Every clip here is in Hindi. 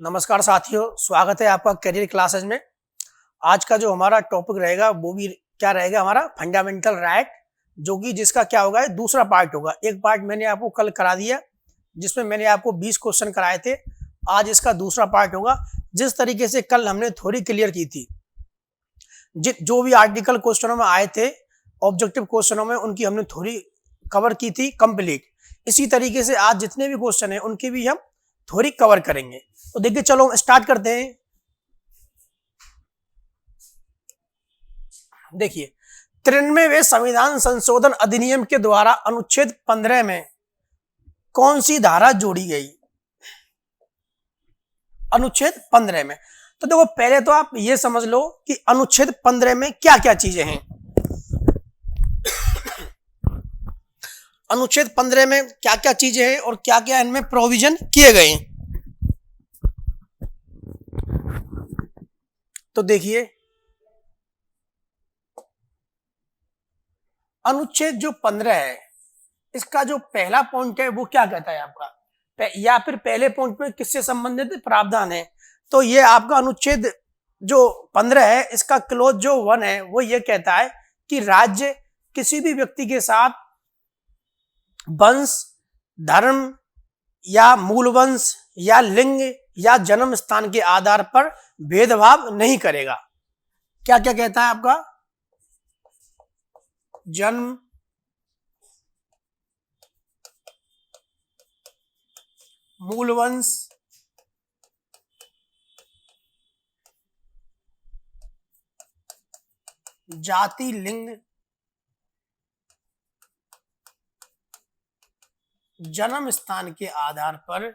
नमस्कार साथियों, स्वागत है आपका करियर क्लासेज में। आज का जो हमारा टॉपिक रहेगा वो भी क्या रहेगा, हमारा फंडामेंटल राइट, जो कि जिसका क्या होगा, दूसरा पार्ट होगा। एक पार्ट मैंने आपको कल करा दिया जिसमें मैंने आपको 20 क्वेश्चन कराए थे। आज इसका दूसरा पार्ट होगा। जिस तरीके से कल हमने थ्योरी क्लियर की थी, जो भी आर्टिकल क्वेश्चनों में आए थे, ऑब्जेक्टिव क्वेश्चनों में, उनकी हमने थ्योरी कवर की थी कंप्लीट। इसी तरीके से आज जितने भी क्वेश्चन हैं उनकी भी हम थ्योरी कवर करेंगे। तो देखिए, चलो स्टार्ट करते हैं। देखिए, 93वें संविधान संशोधन अधिनियम के द्वारा अनुच्छेद 15 में कौन सी धारा जोड़ी गई? अनुच्छेद 15 में। तो देखो, पहले तो आप ये समझ लो कि अनुच्छेद 15 में क्या क्या चीजें हैं। अनुच्छेद 15 में क्या क्या चीजें हैं और क्या क्या इनमें प्रोविजन किए गए हैं। तो देखिए, अनुच्छेद जो 15 है, इसका जो पहला पॉइंट है वो क्या कहता है आपका, या फिर पहले पॉइंट में किससे संबंधित प्रावधान है? तो ये आपका अनुच्छेद जो 15 है, इसका क्लोज जो 1 है वो ये कहता है कि राज्य किसी भी व्यक्ति के साथ वंश, धर्म या मूल वंश या लिंग या जन्म स्थान के आधार पर भेदभाव नहीं करेगा। क्या क्या कहता है आपका? जन्म, मूल वंश, जाति, लिंग, जन्म स्थान के आधार पर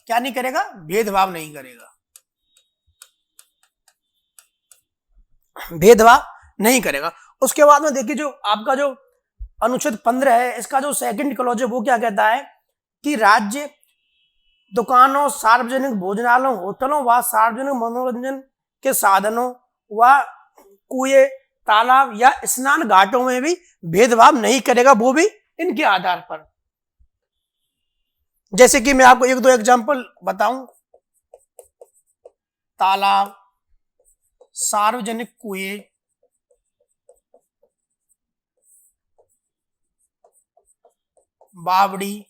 क्या नहीं करेगा? भेदभाव नहीं करेगा। भेदभाव नहीं करेगा। उसके बाद में देखिए, जो आपका जो अनुच्छेद 15 है, इसका जो सेकंड क्लॉज है वो क्या कहता है कि राज्य दुकानों, सार्वजनिक भोजनालयों, होटलों व सार्वजनिक मनोरंजन के साधनों व कुएं, तालाब या स्नान घाटों में भी भेदभाव नहीं करेगा, वो भी इनके आधार पर। जैसे कि मैं आपको एक दो एग्जांपल बताऊं। तालाब, सार्वजनिक कुएं, बावड़ी,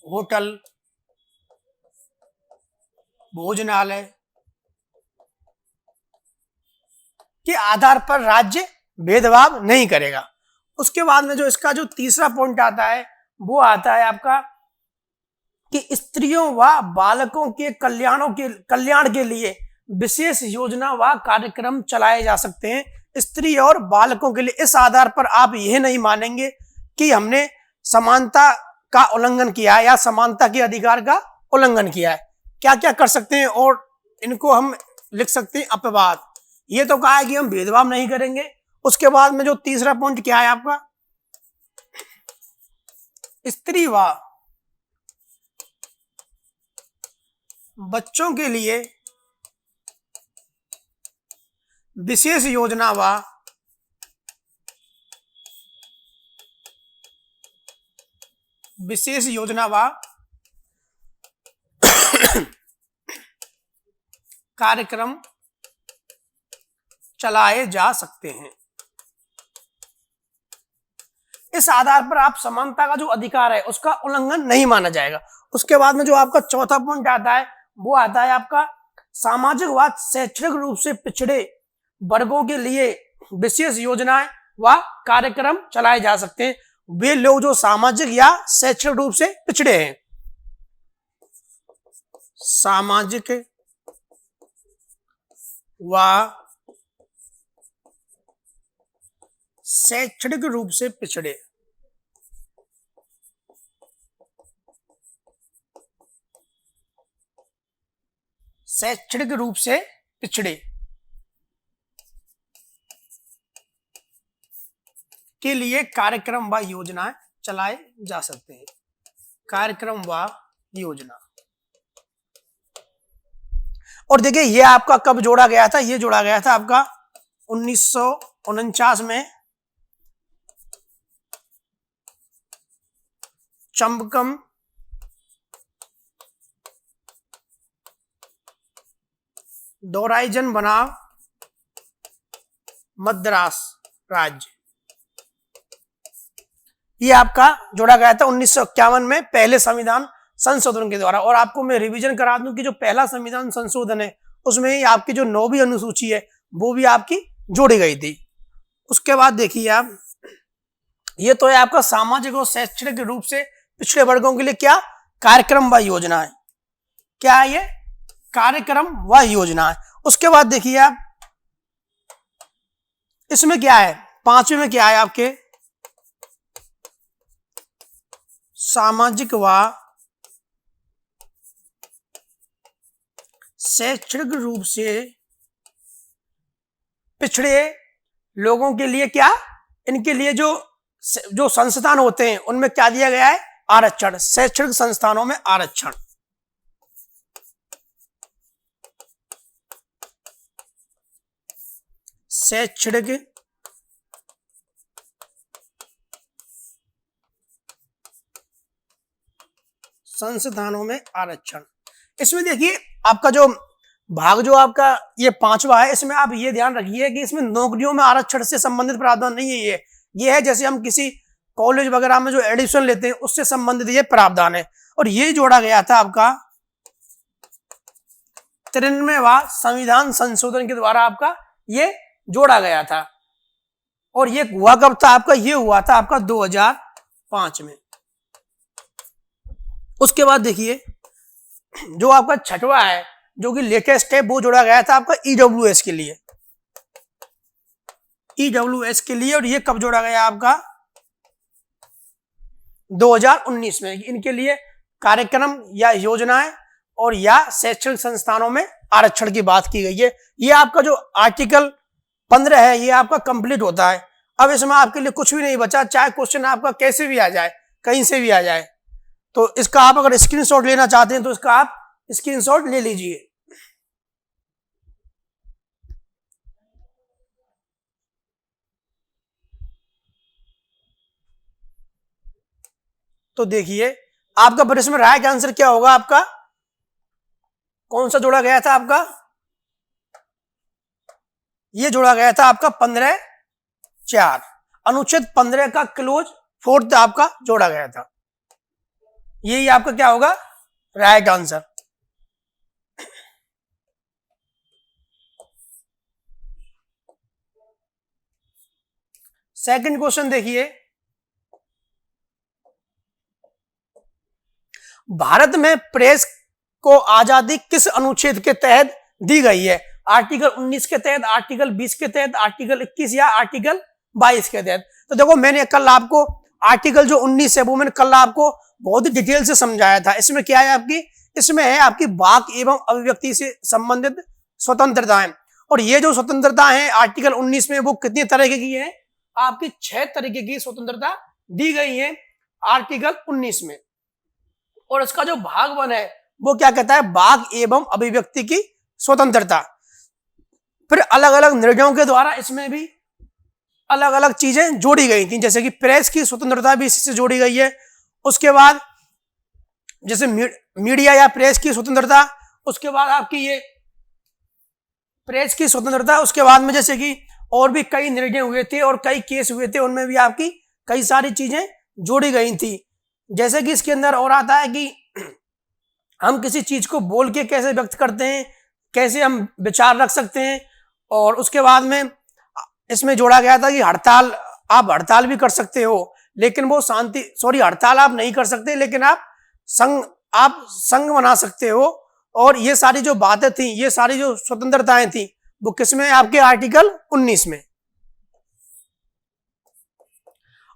होटल, भोजनालय के आधार पर राज्य भेदभाव नहीं करेगा। उसके बाद में जो इसका जो तीसरा पॉइंट आता है वो आता है आपका कि स्त्रियों व बालकों के कल्याण के लिए विशेष योजना व कार्यक्रम चलाए जा सकते हैं। स्त्री और बालकों के लिए इस आधार पर आप यह नहीं मानेंगे कि हमने समानता का उल्लंघन किया है या समानता के अधिकार का उल्लंघन किया है। क्या क्या कर सकते हैं, और इनको हम लिख सकते हैं अपवाद। ये तो कहा है कि हम भेदभाव नहीं करेंगे। उसके बाद में जो तीसरा पॉइंट क्या है आपका, स्त्री व बच्चों के लिए विशेष योजना व कार्यक्रम चलाए जा सकते हैं। इस आधार पर आप समानता का जो अधिकार है उसका उल्लंघन नहीं माना जाएगा। उसके बाद में जो आपका चौथा पॉइंट आता है वो आता है आपका सामाजिक व शैक्षणिक रूप से पिछड़े वर्गों के लिए विशेष योजनाएं व कार्यक्रम चलाए जा सकते हैं। वे लोग जो सामाजिक या शैक्षणिक रूप से पिछड़े हैं, सामाजिक व शैक्षणिक रूप से पिछड़े, शैक्षणिक रूप से पिछड़े के लिए कार्यक्रम व योजनाएं चलाए जा सकते हैं। कार्यक्रम व योजना। और देखिए, ये आपका कब जोड़ा गया था? ये जोड़ा गया था आपका 49 में चंबकम दोराइजन बनाम मद्रास राज्य, ये आपका जोड़ा गया था 1951 में पहले संविधान संशोधन के द्वारा। और आपको मैं रिवीजन करा दूं कि जो पहला संविधान संशोधन है उसमें ही आपकी जो 9वीं अनुसूची है वो भी आपकी जोड़ी गई थी। उसके बाद देखिए आप, ये तो है आपका सामाजिक और शैक्षणिक रूप से पिछड़े वर्गों के लिए क्या कार्यक्रम व योजना है, क्या है ये कार्यक्रम व योजना है। उसके बाद देखिए आप, इसमें क्या है 5वें में क्या है आपके सामाजिक व शैक्षणिक रूप से पिछड़े लोगों के लिए क्या, इनके लिए जो संस्थान होते हैं उनमें क्या दिया गया है आरक्षण, शैक्षणिक संस्थानों में आरक्षण। शैक्षणिक संस्थानों में आरक्षण। इसमें देखिए आपका जो भाग जो आपका ये 5वां है, इसमें आप ये ध्यान रखिए कि इसमें नौकरियों में आरक्षण से संबंधित प्रावधान नहीं है। ये है जैसे हम किसी कॉलेज वगैरह में जो एडमिशन लेते हैं उससे संबंधित ये प्रावधान है। और ये जोड़ा गया था आपका 93वां संविधान संशोधन के द्वारा आपका ये जोड़ा गया था। और ये हुआ कब था आपका, ये हुआ था आपका 2005 में। उसके बाद देखिए जो आपका 6वां है जो कि लेटेस्ट है, वो जोड़ा गया था आपका ईडब्ल्यूएस के लिए, ईडब्ल्यूएस के लिए। और ये कब जोड़ा गया आपका 2019 में। इनके लिए कार्यक्रम या योजनाएं और या शैक्षणिक संस्थानों में आरक्षण की बात की गई है। ये आपका जो आर्टिकल 15 है ये आपका कंप्लीट होता है। अब इसमें आपके लिए कुछ भी नहीं बचा, चाहे क्वेश्चन आपका कैसे भी आ जाए, कहीं से भी आ जाए, तो इसका आप अगर स्क्रीनशॉट लेना चाहते हैं तो इसका आप स्क्रीनशॉट ले लीजिए। तो देखिए आपका प्रश्न में राइट आंसर क्या होगा, आपका कौन सा जोड़ा गया था आपका, ये जोड़ा गया था आपका 15(4), अनुच्छेद 15 का क्लोज 4 आपका जोड़ा गया था। यही आपका क्या होगा राइट आंसर। सेकंड क्वेश्चन देखिए, भारत में प्रेस को आजादी किस अनुच्छेद के तहत दी गई है? आर्टिकल 19 के तहत, आर्टिकल 20 के तहत, आर्टिकल 21 या आर्टिकल 22 के तहत? तो देखो मैंने कल आपको आर्टिकल जो 19 है वो मैंने कल आपको बहुत ही डिटेल से समझाया था। इसमें क्या है आपकी, इसमें है आपकी वाक एवं अभिव्यक्ति से संबंधित स्वतंत्रताएं। और ये जो स्वतंत्रता है आर्टिकल 19 में वो कितनी तरह की है, आपकी 6 तरीके की स्वतंत्रता दी गई है आर्टिकल 19 में। और इसका जो भाग 1 है वो क्या कहता है, वाक एवं अभिव्यक्ति की स्वतंत्रता। फिर अलग अलग निर्णयों के द्वारा इसमें भी अलग अलग चीजें जोड़ी गई थी, जैसे कि प्रेस की स्वतंत्रता भी इससे जोड़ी गई है। उसके बाद जैसे मीडिया या प्रेस की स्वतंत्रता, उसके बाद आपकी ये प्रेस की स्वतंत्रता, उसके बाद में जैसे कि और भी कई निर्णय हुए थे और कई केस हुए थे, उनमें भी आपकी कई सारी चीजें जोड़ी गई थी। जैसे कि इसके अंदर और आता है कि हम किसी चीज को बोल के कैसे व्यक्त करते हैं, कैसे हम विचार रख सकते हैं। और उसके बाद में इसमें जोड़ा गया था कि हड़ताल, आप हड़ताल भी कर सकते हो लेकिन वो हड़ताल आप नहीं कर सकते लेकिन आप संघ बना सकते हो। और ये सारी जो बातें थी, ये सारी जो स्वतंत्रताएं थी वो किसमें, आपके आर्टिकल 19 में।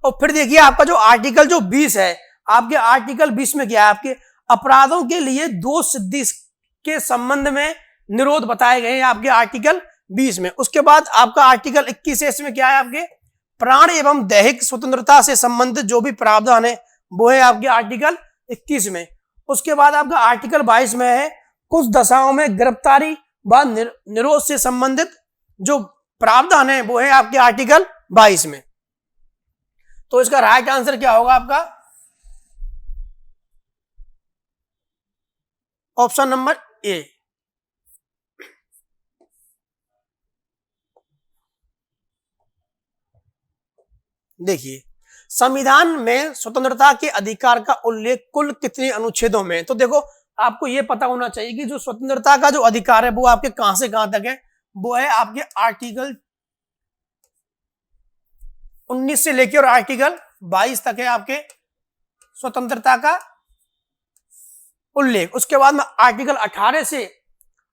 और फिर देखिए आपका जो आर्टिकल जो 20 है, आपके आर्टिकल 20 में क्या है, आपके अपराधों के लिए दोष सिद्धि के संबंध में निरोध बताए गए हैं आपके आर्टिकल 20 में। उसके बाद आपका आर्टिकल 21 है, इसमें क्या है, आपके प्राण एवं दैहिक स्वतंत्रता से संबंधित जो भी प्रावधान है वो है आपके आर्टिकल 21 में। उसके बाद आपका आर्टिकल 22 में है कुछ दशाओं में गिरफ्तारी व निरोध से संबंधित जो प्रावधान है वो है आपके आर्टिकल 22 में। तो इसका राइट आंसर क्या होगा आपका? Option number A. देखिए, संविधान में स्वतंत्रता के अधिकार का उल्लेख कुल कितने अनुच्छेदों में? तो देखो, आपको यह पता होना चाहिए कि जो स्वतंत्रता का जो अधिकार है वो आपके कहां से कहां तक है, वो है आपके आर्टिकल 19 से लेकर और आर्टिकल 22 तक है आपके स्वतंत्रता का उल्लेख। उसके बाद में आर्टिकल 18 से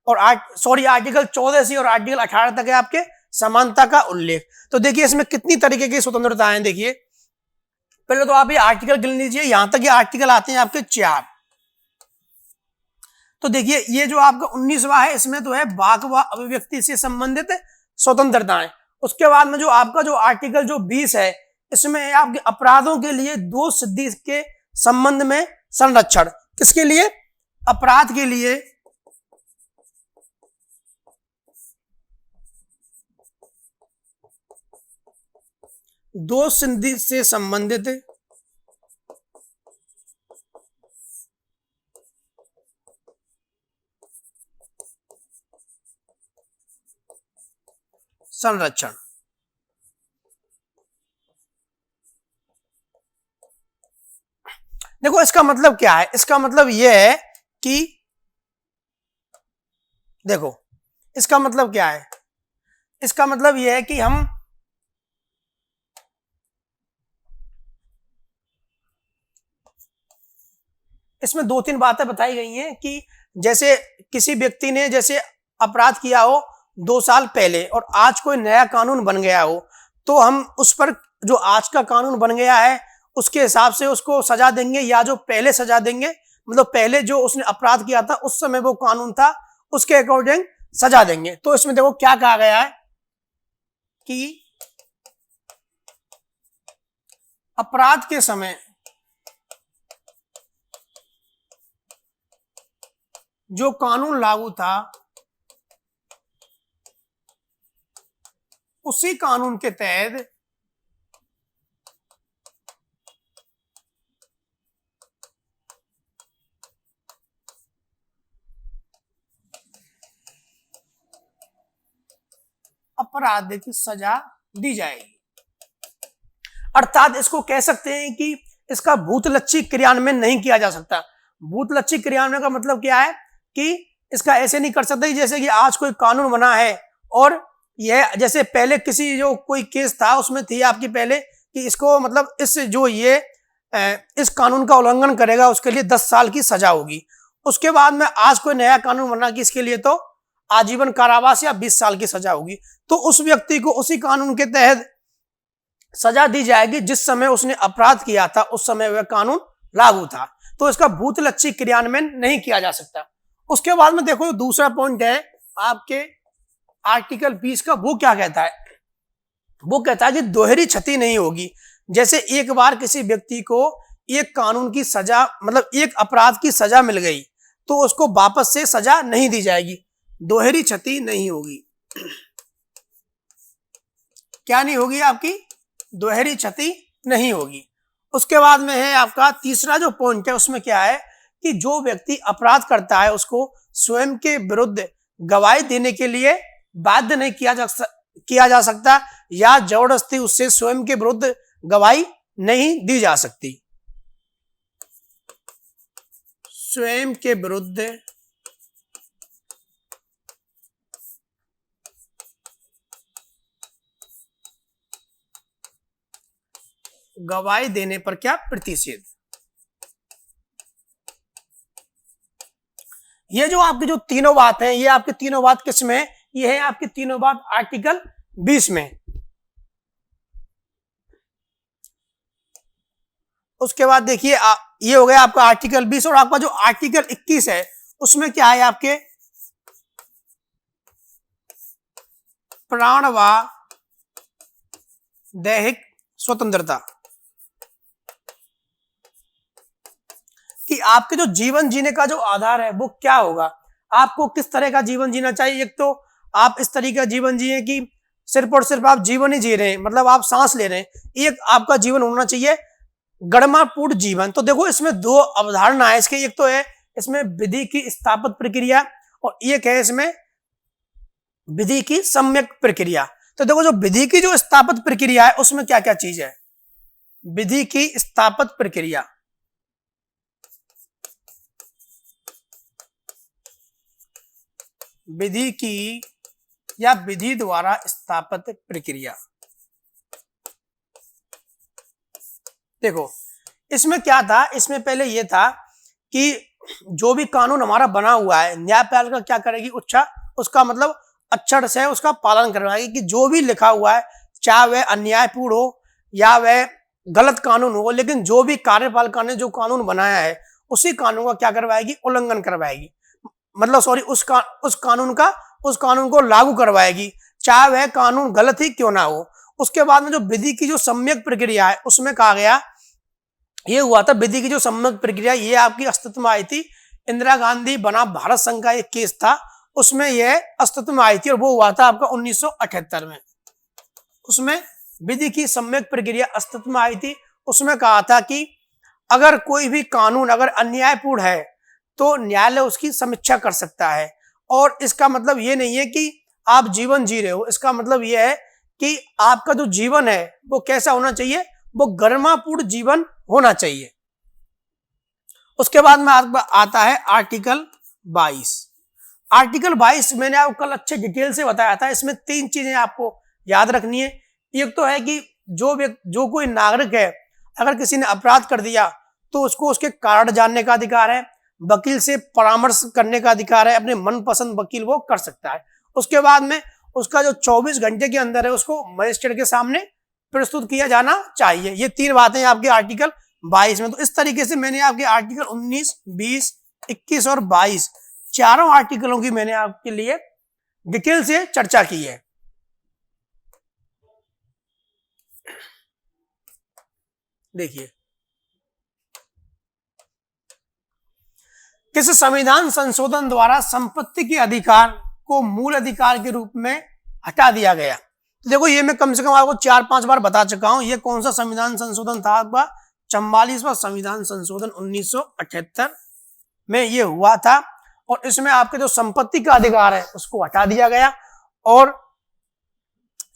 और आर्टिकल 14 से और आर्टिकल 18 तक है आपके समानता का उल्लेख। तो देखिए इसमें कितनी तरीके की स्वतंत्रता है। देखिए पहले तो आप ये आर्टिकल गिन लीजिए, यहां तक ये आर्टिकल आते हैं आपके 4। तो देखिए ये जो आपका 19वां है, इसमें तो है वाक व अभिव्यक्ति से संबंधित स्वतंत्रताएं। उसके बाद में जो आपका जो आर्टिकल जो 20 है, इसमें है आपके अपराधों के लिए दोष सिद्धि के संबंध में संरक्षण। किसके लिए? अपराध के लिए दोष सिद्धि से संबंधित संरक्षण। देखो इसका मतलब क्या है? इसका मतलब यह है कि देखो इसका मतलब क्या है? इसका मतलब यह है कि हम इसमें 2-3 बातें बताई गई हैं कि जैसे किसी व्यक्ति ने जैसे अपराध किया हो 2 साल पहले और आज कोई नया कानून बन गया हो, तो हम उस पर जो आज का कानून बन गया है उसके हिसाब से उसको सजा देंगे, या जो पहले सजा देंगे, मतलब पहले जो उसने अपराध किया था उस समय वो कानून था उसके अकॉर्डिंग सजा देंगे। तो इसमें देखो क्या कहा गया है कि अपराध के समय जो कानून लागू था उसी कानून के तहत अपराध की सजा दी जाएगी। अर्थात इसको कह सकते हैं कि इसका भूतलक्षी क्रियान्वयन नहीं किया जा सकता। भूतलक्षी क्रियान्वयन का मतलब क्या है कि इसका ऐसे नहीं कर सकते जैसे कि आज कोई कानून बना है और यह जैसे पहले किसी जो कोई केस था उसमें थी आपकी पहले कि इसको मतलब इस जो ये इस कानून का उल्लंघन करेगा उसके लिए 10 साल की सजा होगी। उसके बाद में आज कोई नया कानून बना कि इसके लिए तो आजीवन कारावास या 20 साल की सजा होगी। तो उस व्यक्ति को उसी कानून के तहत सजा दी जाएगी जिस समय उसने अपराध किया था, उस समय वह कानून लागू था। तो इसका भूतलक्षी क्रियान्वयन नहीं किया जा सकता। उसके बाद में देखो दूसरा पॉइंट है आपके आर्टिकल 20 का, वो क्या कहता है? वो कहता है कि दोहरी क्षति नहीं होगी। जैसे एक बार किसी व्यक्ति को एक कानून की सजा मतलब एक अपराध की सजा मिल गई तो उसको वापस से सजा नहीं दी जाएगी, दोहरी क्षति नहीं होगी। क्या नहीं होगी? आपकी दोहरी क्षति नहीं होगी। उसके बाद में है आपका तीसरा जो पॉइंट है, उसमें क्या है कि जो व्यक्ति अपराध करता है उसको स्वयं के विरुद्ध गवाही देने के लिए बाध्य नहीं किया जा सकता या जबरदस्ती उससे स्वयं के विरुद्ध गवाही नहीं दी जा सकती। स्वयं के विरुद्ध गवाही देने पर क्या? प्रतिषेध। ये जो आपकी जो तीनों बात है, ये आपकी तीनों बात किसमें? ये है आपकी तीनों बात आर्टिकल 20 में। उसके बाद देखिए ये हो गया आपका आर्टिकल 20 और आपका जो आर्टिकल 21 है उसमें क्या है आपके प्राण व दैहिक स्वतंत्रता, कि आपके जो जीवन जीने का जो आधार है वो क्या होगा, आपको किस तरह का जीवन जीना चाहिए। एक तो आप इस तरीके का जीवन जिए कि सिर्फ और सिर्फ आप जीवन ही जी रहे हैं, मतलब आप सांस ले रहे हैं, एक आपका जीवन होना चाहिए गणमापूर्ण जीवन। तो देखो इसमें दो अवधारणा है इसके, एक तो है इसमें विधि की स्थापित प्रक्रिया और एक है इसमें विधि की सम्यक प्रक्रिया। तो देखो जो विधि की जो स्थापित प्रक्रिया है उसमें क्या क्या चीज है। विधि की स्थापित प्रक्रिया, विधि की या विधि द्वारा स्थापित प्रक्रिया। देखो इसमें क्या था, इसमें पहले यह था कि जो भी कानून हमारा बना हुआ है न्यायपालिका क्या करेगी, उसका मतलब अक्षर से उसका पालन करवाएगी कि जो भी लिखा हुआ है चाहे वह अन्यायपूर्ण हो या वह गलत कानून हो, लेकिन जो भी कार्यपालिका ने जो कानून बनाया है उसी कानून का क्या करवाएगी, उल्लंघन करवाएगी, मतलब सॉरी उस कानून को लागू करवाएगी, चाहे वह कानून गलत ही क्यों ना हो। उसके बाद में जो विधि की जो सम्यक प्रक्रिया है उसमें कहा गया, ये हुआ था विधि की जो सम्यक प्रक्रिया, ये आपकी अस्तित्व में आई थी इंदिरा गांधी बनाम भारत संघ का एक केस था, उसमें यह अस्तित्व में आई थी और वो हुआ था आपका 1978 में। उसमें विधि की सम्यक प्रक्रिया अस्तित्व में आई थी। उसमें कहा था कि अगर कोई भी कानून अगर अन्यायपूर्ण है तो न्यायालय उसकी समीक्षा कर सकता है, और इसका मतलब ये नहीं है कि आप जीवन जी रहे हो, इसका मतलब ये है कि आपका जो जीवन है वो कैसा होना चाहिए, वो गरिमापूर्ण जीवन होना चाहिए। उसके बाद में आता है आर्टिकल 22। आर्टिकल 22 मैंने आपको कल अच्छे डिटेल से बताया था। इसमें 3 चीजें आपको याद रखनी है। एक तो है कि जो कोई नागरिक है अगर किसी ने अपराध कर दिया तो उसको उसके कारण जानने का अधिकार है, वकील से परामर्श करने का अधिकार है, अपने मनपसंद वकील वो कर सकता है। उसके बाद में उसका जो 24 घंटे के अंदर है उसको मजिस्ट्रेट के सामने प्रस्तुत किया जाना चाहिए। ये 3 बातें आपके आर्टिकल 22 में। तो इस तरीके से मैंने आपके आर्टिकल 19, 20, 21 और 22 चारों आर्टिकलों की मैंने आपके लिए डिटेल से चर्चा की है। देखिए किस संविधान संशोधन द्वारा संपत्ति के अधिकार को मूल अधिकार के रूप में हटा दिया गया। तो देखो ये मैं कम से कम आपको 4-5 बार बता चुका हूं। ये कौन सा संविधान संशोधन था आपका, 44वां संविधान संशोधन 1978 में ये हुआ था। और इसमें आपके जो संपत्ति का अधिकार है उसको हटा दिया गया। और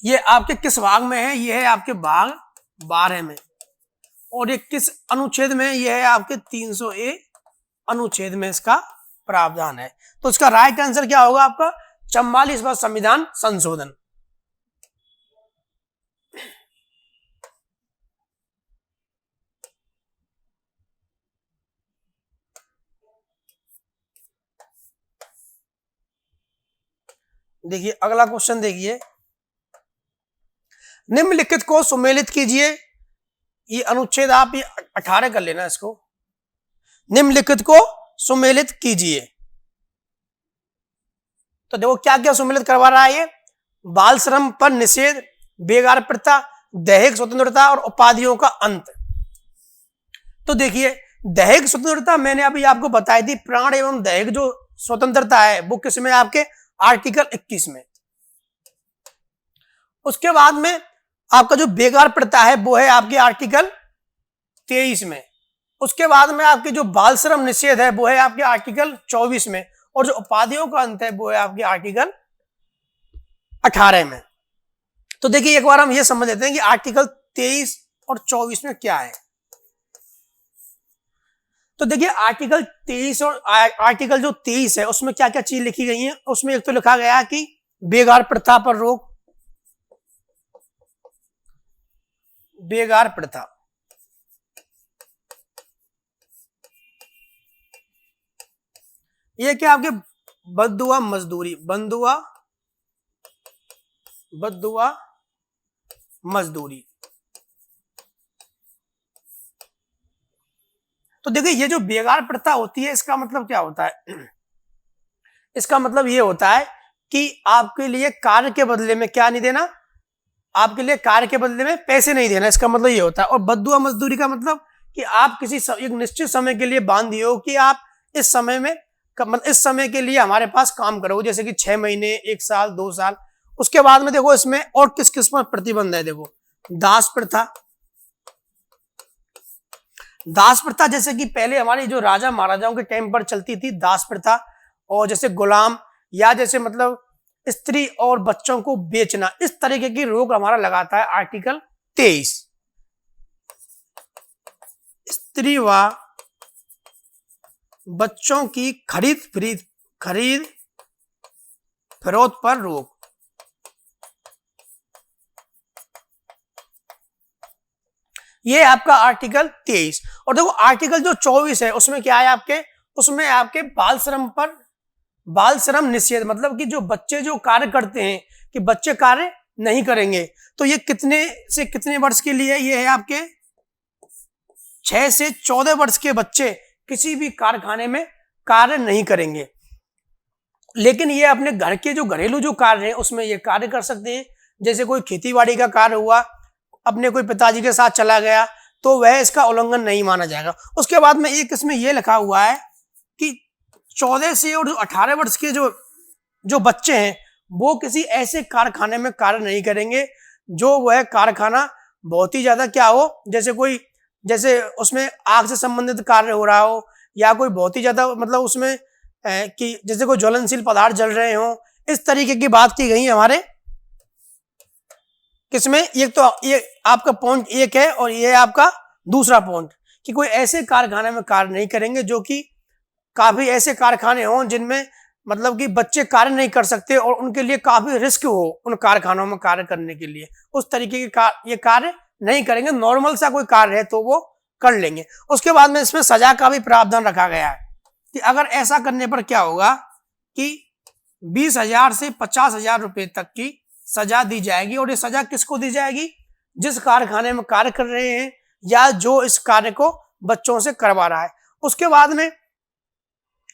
ये आपके किस भाग में है, ये है आपके भाग 12 में। और ये किस अनुच्छेद में, ये है आपके 300A अनुच्छेद में इसका प्रावधान है। तो इसका राइट आंसर क्या होगा आपका, 44वां संविधान संशोधन। देखिए अगला क्वेश्चन देखिए, निम्नलिखित को सुमेलित कीजिए। ये अनुच्छेद आप ये 18 कर लेना इसको। निम्नलिखित को सुमेलित कीजिए। तो देखो क्या क्या सुमेलित करवा रहा है ये, बाल श्रम पर निषेध, बेगार प्रथा, दैहिक स्वतंत्रता और उपाधियों का अंत। तो देखिए दैहिक स्वतंत्रता मैंने अभी आपको बताई थी, प्राण एवं दैहिक जो स्वतंत्रता है वो किसमें, आपके आर्टिकल 21 में। उसके बाद में आपका जो बेगार प्रथा है वो है आपके आर्टिकल 23 में। उसके बाद में आपके जो बाल श्रम निषेध है वो है आपके आर्टिकल 24 में। और जो उपाधियों का अंत है वो है आपके आर्टिकल 18 में। तो देखिए एक बार हम ये समझ लेते हैं कि आर्टिकल 23 और 24 में क्या है। तो देखिए आर्टिकल 23 और आर्टिकल जो 23 है उसमें क्या क्या चीज लिखी गई है। उसमें एक तो लिखा गया है कि बेगार प्रथा पर रोक, बेगार प्रथा, ये क्या आपके बद्दुआ मजदूरी, बद्दुआ मजदूरी। तो देखिए ये जो बेगार प्रथा होती है इसका मतलब क्या होता है, इसका मतलब ये होता है कि आपके लिए कार्य के बदले में क्या नहीं देना, आपके लिए कार्य के बदले में पैसे नहीं देना, इसका मतलब ये होता है। और बद्दुआ मजदूरी का मतलब कि आप किसी एक निश्चित समय के लिए बांध दिए हो कि आप इस समय में, इस समय के लिए हमारे पास काम करो, जैसे कि 6 महीने, 1 साल, 2 साल। उसके बाद में देखो इसमें और किस किस पर प्रतिबंध है। देखो दास प्रथा, दास प्रथा जैसे कि पहले हमारी जो राजा महाराजाओं के टाइम पर चलती थी दास प्रथा, और जैसे गुलाम या जैसे मतलब स्त्री और बच्चों को बेचना, इस तरीके की रोक हमारा लगाता है आर्टिकल 23। स्त्री व बच्चों की खरीद फरोख्त पर रोक। ये आपका आर्टिकल 23। और देखो आर्टिकल जो 24 है उसमें क्या है आपके, उसमें आपके बाल श्रम निषेध, मतलब कि जो बच्चे जो कार्य करते हैं कि बच्चे कार्य नहीं करेंगे, तो ये कितने से कितने वर्ष के लिए, ये है आपके 6 से 14 वर्ष के बच्चे किसी भी कारखाने में कार्य नहीं करेंगे, लेकिन ये अपने घर के जो घरेलू जो कार्य है उसमें ये कार्य कर सकते हैं। जैसे कोई खेतीबाड़ी का कार्य हुआ, अपने कोई पिताजी के साथ चला गया, तो वह इसका उल्लंघन नहीं माना जाएगा। उसके बाद में एक इसमें यह लिखा हुआ है कि 14 से और 18 वर्ष के जो बच्चे हैं वो किसी ऐसे कारखाने में कार्य नहीं करेंगे जो वह कारखाना बहुत ही ज्यादा क्या हो, जैसे उसमें आग से संबंधित कार्य हो रहा हो, या कोई बहुत ही ज्यादा मतलब उसमें कि जैसे कोई ज्वलनशील पदार्थ जल रहे हो, इस तरीके की बात की गई है हमारे किसमें। ये आपका पॉइंट 1 है और ये आपका दूसरा पॉइंट कि कोई ऐसे कारखाने में कार्य नहीं करेंगे जो कि काफी ऐसे कारखाने हों जिनमें मतलब कि बच्चे कार्य नहीं कर सकते और उनके लिए काफी रिस्क हो उन कारखानों में कार्य करने के लिए, उस तरीके के ये कार्य नहीं करेंगे। नॉर्मल सा कोई कार्य है तो वो कर लेंगे। उसके बाद में इसमें सजा का भी प्रावधान रखा गया है कि अगर ऐसा करने पर क्या होगा कि 20,000 से 50,000 रुपए तक की सजा दी जाएगी। और ये सजा किसको दी जाएगी, जिस कारखाने में कार्य कर रहे हैं या जो इस कार्य को बच्चों से करवा रहा है। उसके बाद में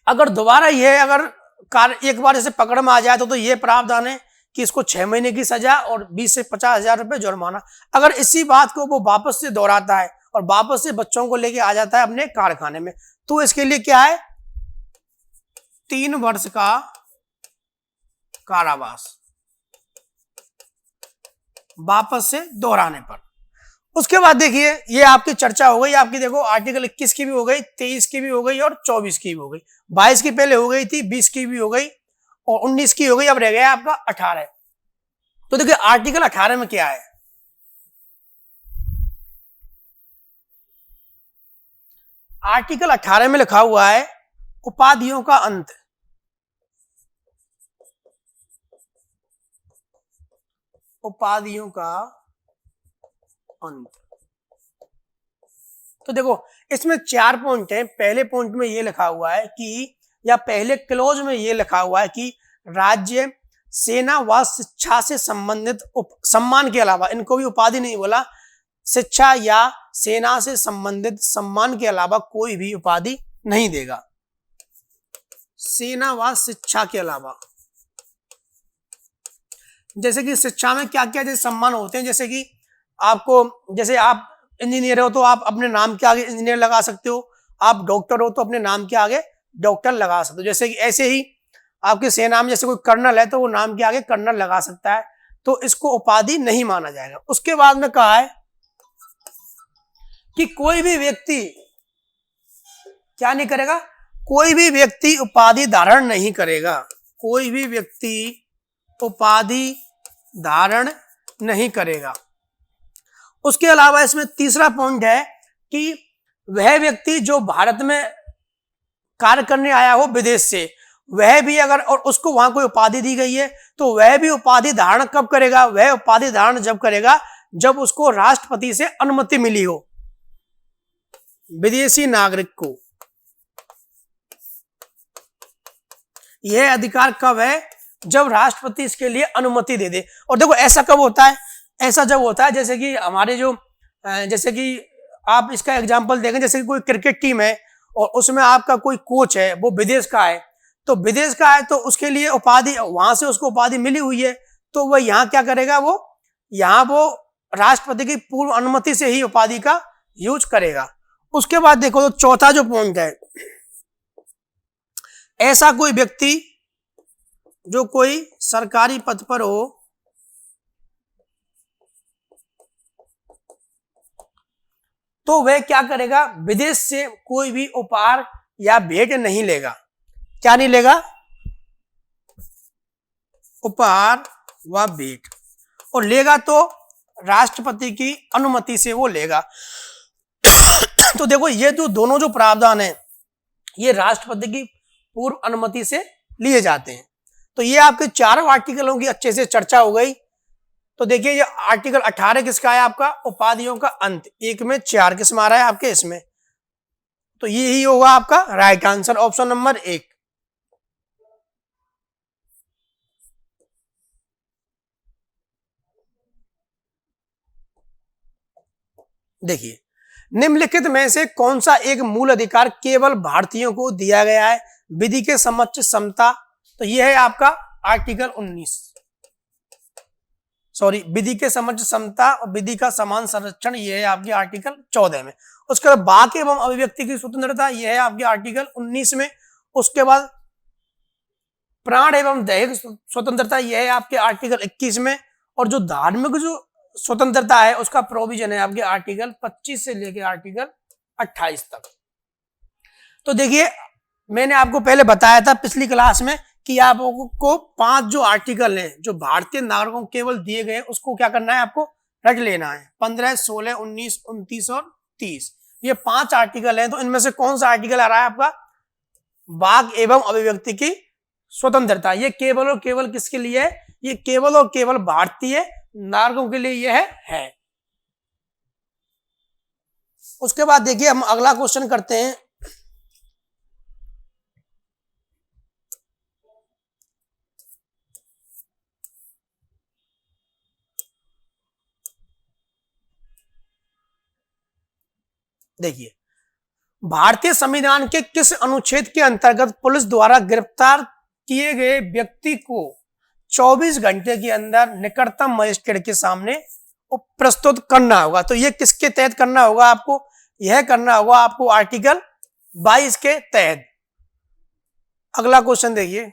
अगर दोबारा यह अगर कार्य एक बार जैसे पकड़ में आ जाए तो ये प्रावधान है कि इसको 6 महीने की सजा और 20 से 50,000 रुपए जुर्माना। अगर इसी बात को वो वापस से दोहराता है और वापस से बच्चों को लेके आ जाता है अपने कारखाने में, तो इसके लिए क्या है, 3 वर्ष का कारावास वापस से दोहराने पर। उसके बाद देखिए ये आपकी चर्चा हो गई, आपकी देखो आर्टिकल 21 की भी हो गई, 23 की भी हो गई और 24 की भी हो गई। 22 की पहले हो गई थी, 20 की भी हो गई और 19 की हो गई, अब रह गया आपका 18। तो देखिए आर्टिकल 18 में क्या है, आर्टिकल 18 में लिखा हुआ है उपाधियों का अंत। उपाधियों का अंत। तो देखो इसमें 4 पॉइंट हैं। पहले पॉइंट में ये लिखा हुआ है कि, या पहले क्लोज में ये लिखा हुआ है कि राज्य, सेना व शिक्षा से संबंधित सम्मान के अलावा, इनको भी उपाधि नहीं बोला, शिक्षा या सेना से संबंधित सम्मान के अलावा कोई भी उपाधि नहीं देगा। सेना व शिक्षा के अलावा, जैसे कि शिक्षा में क्या क्या जैसे सम्मान होते हैं, जैसे कि आपको, जैसे आप इंजीनियर हो तो आप अपने नाम के आगे इंजीनियर लगा सकते हो, आप डॉक्टर हो तो अपने नाम के आगे डॉक्टर लगा सकते हो। जैसे कि ऐसे ही आपकी सेना में जैसे कोई कर्नल है तो वो नाम के आगे कर्नल लगा सकता है, तो इसको उपाधि नहीं माना जाएगा। उसके बाद में कहा है कि कोई भी व्यक्ति क्या नहीं करेगा, कोई भी व्यक्ति उपाधि धारण नहीं करेगा, कोई भी व्यक्ति उपाधि धारण नहीं करेगा। उसके अलावा इसमें तीसरा पॉइंट है कि वह व्यक्ति जो भारत में कार्य करने आया हो विदेश से, वह भी अगर, और उसको वहां कोई उपाधि दी गई है तो वह भी उपाधि धारण कब करेगा, वह उपाधि धारण जब करेगा जब उसको राष्ट्रपति से अनुमति मिली हो। विदेशी नागरिक को यह अधिकार कब है, जब राष्ट्रपति इसके लिए अनुमति दे दे। और देखो ऐसा कब होता है, ऐसा जब होता है जैसे कि हमारे जो, जैसे कि आप इसका एग्जांपल देखें, जैसे कि कोई क्रिकेट टीम है और उसमें आपका कोई कोच है वो विदेश का है, तो विदेश का है तो उसके लिए उपाधि, वहां से उसको उपाधि मिली हुई है, तो वह यहाँ क्या करेगा, वो यहाँ वो राष्ट्रपति की पूर्व अनुमति से ही उपाधि का यूज करेगा। उसके बाद देखो तो चौथा जो पॉइंट है, ऐसा कोई व्यक्ति जो कोई सरकारी पद पर हो, तो वह क्या करेगा, विदेश से कोई भी उपहार या भेंट नहीं लेगा। क्या नहीं लेगा, उपहार व भेंट, और लेगा तो राष्ट्रपति की अनुमति से वो लेगा। तो देखो ये जो दोनों जो प्रावधान है ये राष्ट्रपति की पूर्व अनुमति से लिए जाते हैं। तो ये आपके चारों आर्टिकलों की अच्छे से चर्चा हो गई। तो देखिए ये आर्टिकल 18 किसका है आपका, उपाधियों का अंत। एक में 4 किस्म आ रहा है आपके इसमें, तो ये ही होगा आपका राइट आंसर, ऑप्शन नंबर 1। देखिए निम्नलिखित में से कौन सा एक मूल अधिकार केवल भारतीयों को दिया गया है, विधि के समक्ष समता। तो यह है आपका आर्टिकल 19, सॉरी विधि के समक्ष समता और विधि का समान संरक्षण, यह है आपके आर्टिकल 14 में। उसके बाद वाक एवं अभिव्यक्ति की स्वतंत्रता, यह है आपके आर्टिकल 19 में। उसके बाद प्राण एवं दैहिक स्वतंत्रता, यह है आपके आर्टिकल 21 में। और जो धार्मिक जो स्वतंत्रता है उसका प्रोविजन है आपके आर्टिकल 25 से लेकर आर्टिकल 28 तक। तो देखिए मैंने आपको पहले बताया था पिछली क्लास में कि आपको 5 जो आर्टिकल हैं जो भारतीय नागरिकों को केवल दिए गए उसको क्या करना है, आपको रट लेना है। 15, 16, 19, 29 और 30 ये 5 आर्टिकल हैं। तो इनमें से कौन सा आर्टिकल आ रहा है आपका, वाक एवं अभिव्यक्ति की स्वतंत्रता। ये केवल और केवल किसके लिए है, ये केवल और केवल भारतीय नागरिकों के लिए यह है। उसके बाद देखिए हम अगला क्वेश्चन करते हैं। देखिए भारतीय संविधान के किस अनुच्छेद के अंतर्गत पुलिस द्वारा गिरफ्तार किए गए व्यक्ति को 24 घंटे के अंदर निकटतम मजिस्ट्रेट के सामने प्रस्तुत करना होगा। तो यह किसके तहत करना होगा आपको, यह करना होगा आपको आर्टिकल 22 के तहत। अगला क्वेश्चन देखिए,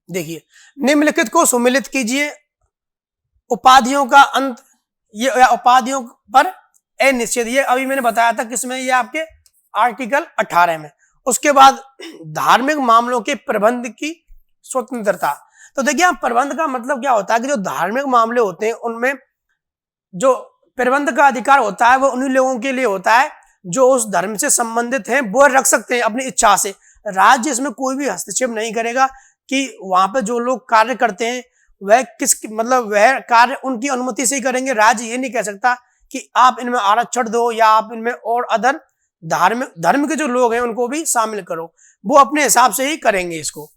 देखिए निम्नलिखित को सुमिलित कीजिए। उपाधियों का अंत, ये उपाधियों पर अनिश्चित, ये अभी मैंने बताया था किसमें, ये आपके आर्टिकल 18 में। उसके बाद धार्मिक मामलों के प्रबंध की स्वतंत्रता। तो देखिए प्रबंध का मतलब क्या होता है कि जो धार्मिक मामले होते हैं उनमें जो प्रबंध का अधिकार होता है वो उन्हीं लोगों के लिए होता है जो उस धर्म से संबंधित हैं, वो रख सकते हैं अपनी इच्छा से। राज्य इसमें कोई भी हस्तक्षेप नहीं करेगा कि वहां पे जो लोग कार्य करते हैं वह किस मतलब वह कार्य उनकी अनुमति से ही करेंगे। राज्य ये नहीं कह सकता कि आप इनमें आरक्षण दो या आप इनमें और अदर धर्म के जो लोग हैं उनको भी शामिल करो, वो अपने हिसाब से ही करेंगे इसको।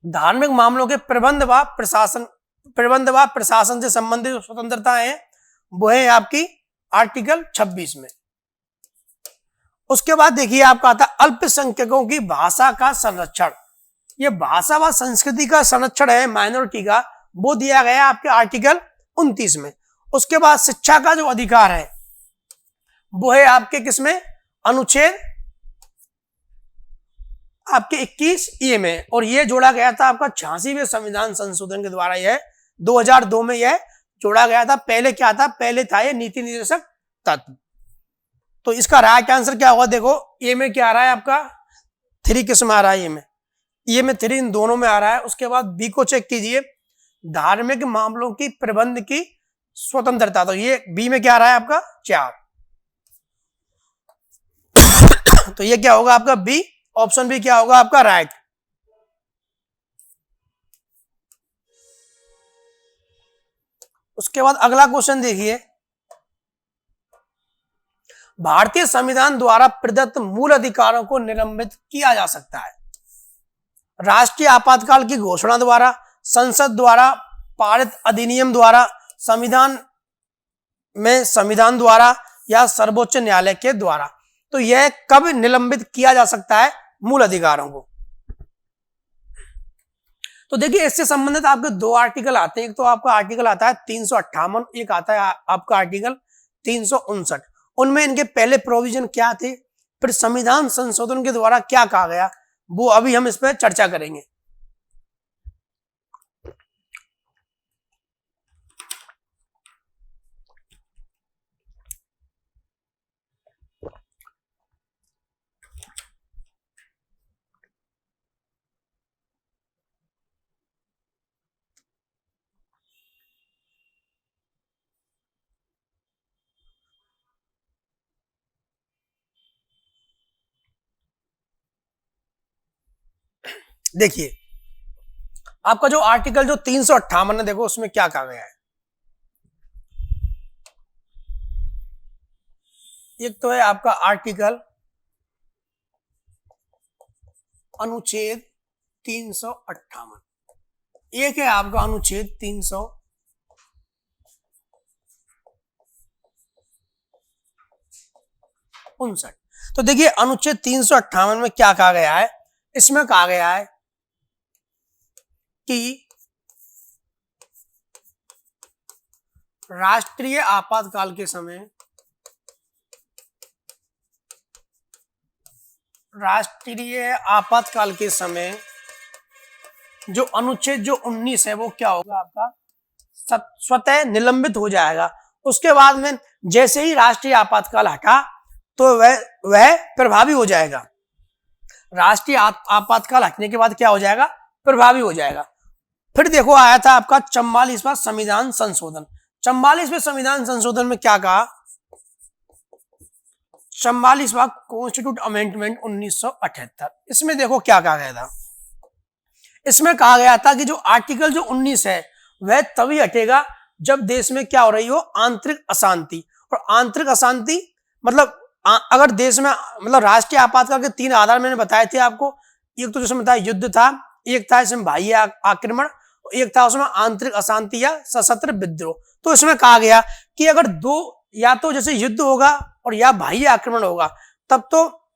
धार्मिक मामलों के प्रबंध व प्रशासन से संबंधित जो स्वतंत्रता है वो है आपकी आर्टिकल 26 में। उसके बाद देखिए आपका आता है अल्पसंख्यकों की भाषा का संरक्षण। ये भाषा व संस्कृति का संरक्षण है माइनॉरिटी का, वो दिया गया है आपके आर्टिकल 29 में। उसके बाद शिक्षा का जो अधिकार है वो है आपके किसमें, अनुच्छेद आपके 21 ए में, और ये जोड़ा गया था आपका 86वें संविधान संशोधन के द्वारा। यह 2002 में यह जोड़ा गया था। पहले क्या था, पहले था ये नीति निर्देशक तत्व। तो इसका राइट आंसर क्या होगा, देखो ए में क्या आ रहा है आपका 3 किस्म आ रहा है, ये में 3 इन दोनों में आ रहा है। उसके बाद बी को चेक कीजिए, धार्मिक मामलों की प्रबंध की स्वतंत्रता। तो ये बी में क्या आ रहा है आपका 4। तो ये क्या होगा आपका बी, ऑप्शन बी क्या होगा आपका राइट। उसके बाद अगला क्वेश्चन देखिए, भारतीय संविधान द्वारा प्रदत्त मूल अधिकारों को निलंबित किया जा सकता है राष्ट्रीय आपातकाल की घोषणा द्वारा, संसद द्वारा पारित अधिनियम द्वारा, संविधान द्वारा या सर्वोच्च न्यायालय के द्वारा। तो यह कब निलंबित किया जा सकता है मूल अधिकारों को। तो देखिए इससे संबंधित आपके 2 आर्टिकल आते हैं। एक तो आपका आर्टिकल आता है 358, एक आता है आपका आर्टिकल 359। उनमें इनके पहले प्रोविजन क्या थे, फिर संविधान संशोधन के द्वारा क्या कहा गया, वो अभी हम इस पर चर्चा करेंगे। देखिए आपका जो आर्टिकल जो 358 है, देखो उसमें क्या कहा गया है। एक तो है आपका आर्टिकल अनुच्छेद 358, एक है आपका अनुच्छेद 359। तो देखिए अनुच्छेद 358 में क्या कहा गया है, इसमें कहा गया है कि राष्ट्रीय आपातकाल के समय, राष्ट्रीय आपातकाल के समय जो अनुच्छेद जो 19 है वो क्या होगा आपका स्वतः निलंबित हो जाएगा। उसके बाद में जैसे ही राष्ट्रीय आपातकाल हटा तो वह प्रभावी हो जाएगा। राष्ट्रीय आपातकाल हटने के बाद क्या हो जाएगा, प्रभावी हो जाएगा। फिर देखो आया था आपका 44वां संविधान संशोधन। 44वें संविधान संशोधन में क्या कहा, 44वां कॉन्स्टिट्यूट अमेंडमेंट 1978। इसमें देखो क्या कहा गया था, इसमें कहा गया था कि जो आर्टिकल जो 19 है वह तभी हटेगा जब देश में क्या हो रही हो, आंतरिक अशांति। और आंतरिक अशांति मतलब अगर देश में मतलब राष्ट्रीय आपातकाल के 3 आधार मैंने बताए थे आपको। एक तो जिसमें बताया युद्ध था, एक था इसमें बाह्य आक्रमण, एक था उसमें आंतरिक अशांति या सशस्त्र विद्रोह। तो इसमें कहा गया कि अगर दो, या तो जैसे युद्ध होगा और या बाह्य आक्रमण होगा, तब तो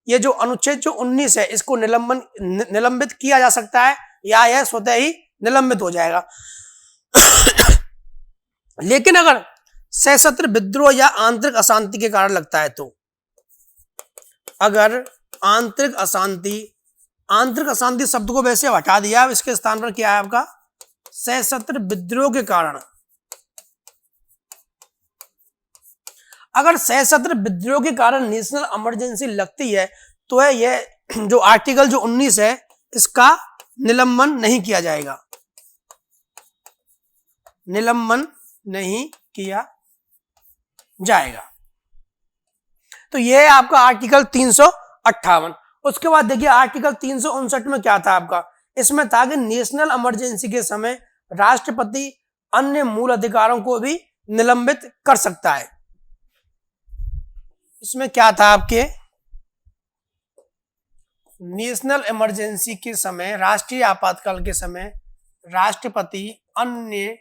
ये जो अनुच्छेद जो 19 है इसको निलंबित किया जा सकता है या यह स्वतः ही निलंबित हो जाएगा। लेकिन अगर सशस्त्र विद्रोह या आंतरिक अशांति के कारण लगता है, तो अगर आंतरिक अशांति शब्द को वैसे हटा दिया, इसके स्थान पर क्या है आपका सशस्त्र विद्रोह के कारण। अगर सशस्त्र विद्रोह के कारण नेशनल इमरजेंसी लगती है तो यह जो आर्टिकल जो 19 है इसका निलंबन नहीं किया जाएगा, निलंबन नहीं किया जाएगा। तो यह है आपका आर्टिकल 358। उसके बाद देखिए आर्टिकल 359 में क्या था आपका, इसमें था कि नेशनल इमरजेंसी के समय राष्ट्रपति अन्य मूल अधिकारों को भी निलंबित कर सकता है। इसमें क्या था आपके, नेशनल इमरजेंसी के समय, राष्ट्रीय आपातकाल के समय राष्ट्रपति अन्य,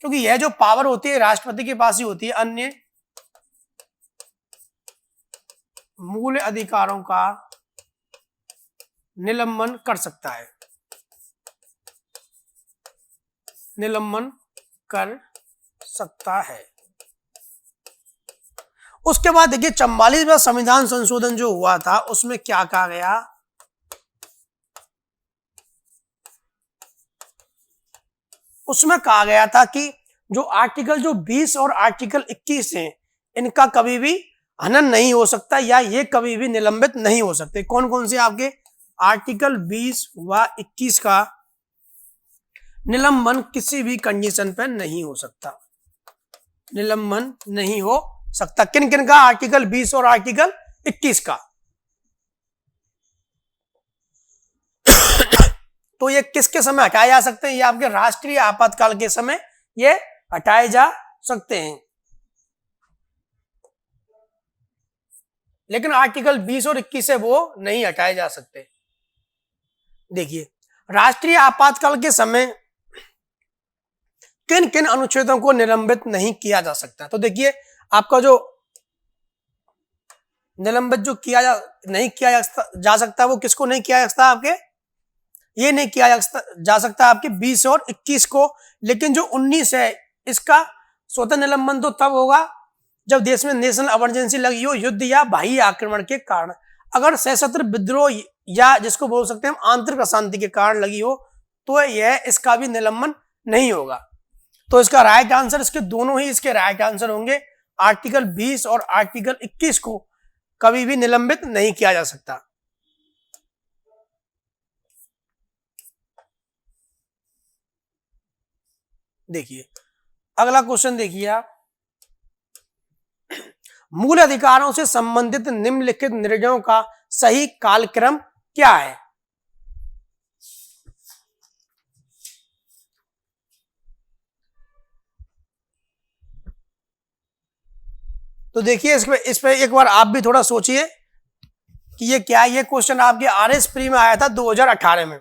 क्योंकि यह जो पावर होती है राष्ट्रपति के पास ही होती है, अन्य मूल अधिकारों का निलंबन कर सकता है, निलंबन कर सकता है। उसके बाद देखिए 44वां संविधान संशोधन जो हुआ था उसमें क्या कहा गया, उसमें कहा गया था कि जो आर्टिकल जो 20 और आर्टिकल 21 हैं इनका कभी भी हनन नहीं हो सकता या ये कभी भी निलंबित नहीं हो सकते। कौन कौन से आपके, आर्टिकल 20 व 21 का निलंबन किसी भी कंडीशन पर नहीं हो सकता, निलंबन नहीं हो सकता। किन किन का, आर्टिकल 20 और आर्टिकल 21 का। तो ये किसके समय हटाए जा सकते हैं, ये आपके राष्ट्रीय आपातकाल के समय ये हटाए जा सकते हैं। लेकिन आर्टिकल 20 और 21 है वो नहीं हटाए जा सकते। देखिए राष्ट्रीय आपातकाल के समय किन किन अनुच्छेदों को निलंबित नहीं किया जा सकता। तो देखिए आपका जो निलंबित जो नहीं किया जा सकता वो किसको नहीं किया जा सकता, आपके ये नहीं किया जा सकता आपके 20 और 21 को। लेकिन जो 19 है इसका स्वतः निलंबन तो तब होगा जब देश में नेशनल इमरजेंसी लगी हो, युद्ध या बाह्य आक्रमण के कारण। अगर सशस्त्र विद्रोह या जिसको बोल सकते हैं हम आंतरिक अशांति के कारण लगी हो तो यह इसका भी निलंबन नहीं होगा। तो इसका राइट आंसर, इसके दोनों ही इसके राइट आंसर होंगे। आर्टिकल 20 और आर्टिकल 21 को कभी भी निलंबित नहीं किया जा सकता। देखिए अगला क्वेश्चन देखिए आप, मूल अधिकारों से संबंधित निम्नलिखित निर्णयों का सही कालक्रम क्या है। तो देखिए इस पे एक बार आप भी थोड़ा सोचिए कि ये क्या है। ये क्वेश्चन आपके आरएस प्री में आया था 2018 में।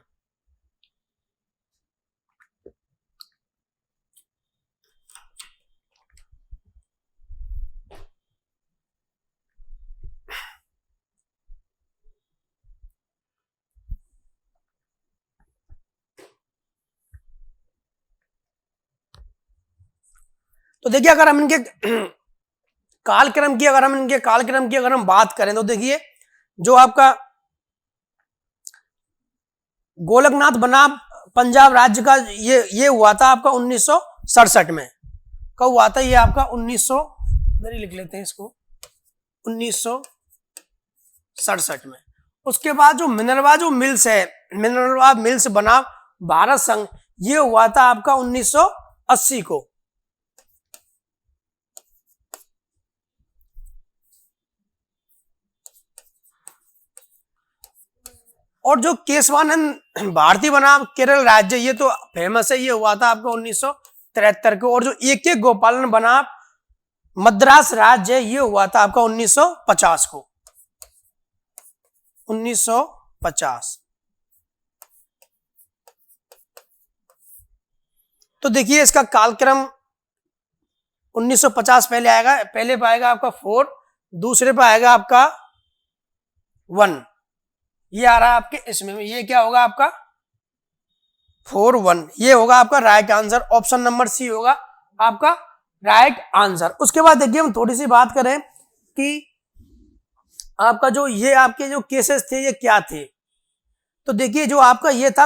तो देखिए अगर हम इनके कालक्रम की अगर हम बात करें तो देखिए जो आपका गोलकनाथ बनाम पंजाब राज्य का ये हुआ था आपका 1967 में। कब हुआ था ये आपका 1900, इधर ही लिख लेते हैं इसको, 1967 में। उसके बाद जो मिनरवा मिल्स बना भारत संघ, ये हुआ था आपका 1980 को। और जो केशवानंद भारती बनाम केरल राज्य, ये तो फेमस है, ये हुआ था आपको 1973 को। और जो AK गोपालन बनाम मद्रास राज्य, ये हुआ था आपका 1950 को, 1950। तो देखिए इसका कालक्रम 1950 पहले पे आएगा आपका 4, दूसरे पे आएगा आपका 1, ये आ रहा है आपके इसमें। ये क्या होगा आपका 4-1, ये होगा आपका right answer. Option number C होगा आपका राइट आंसर। उसके बाद देखिए हम थोड़ी सी बात करें कि आपका जो ये आपके जो केसेस थे ये क्या थे। तो देखिए जो आपका ये था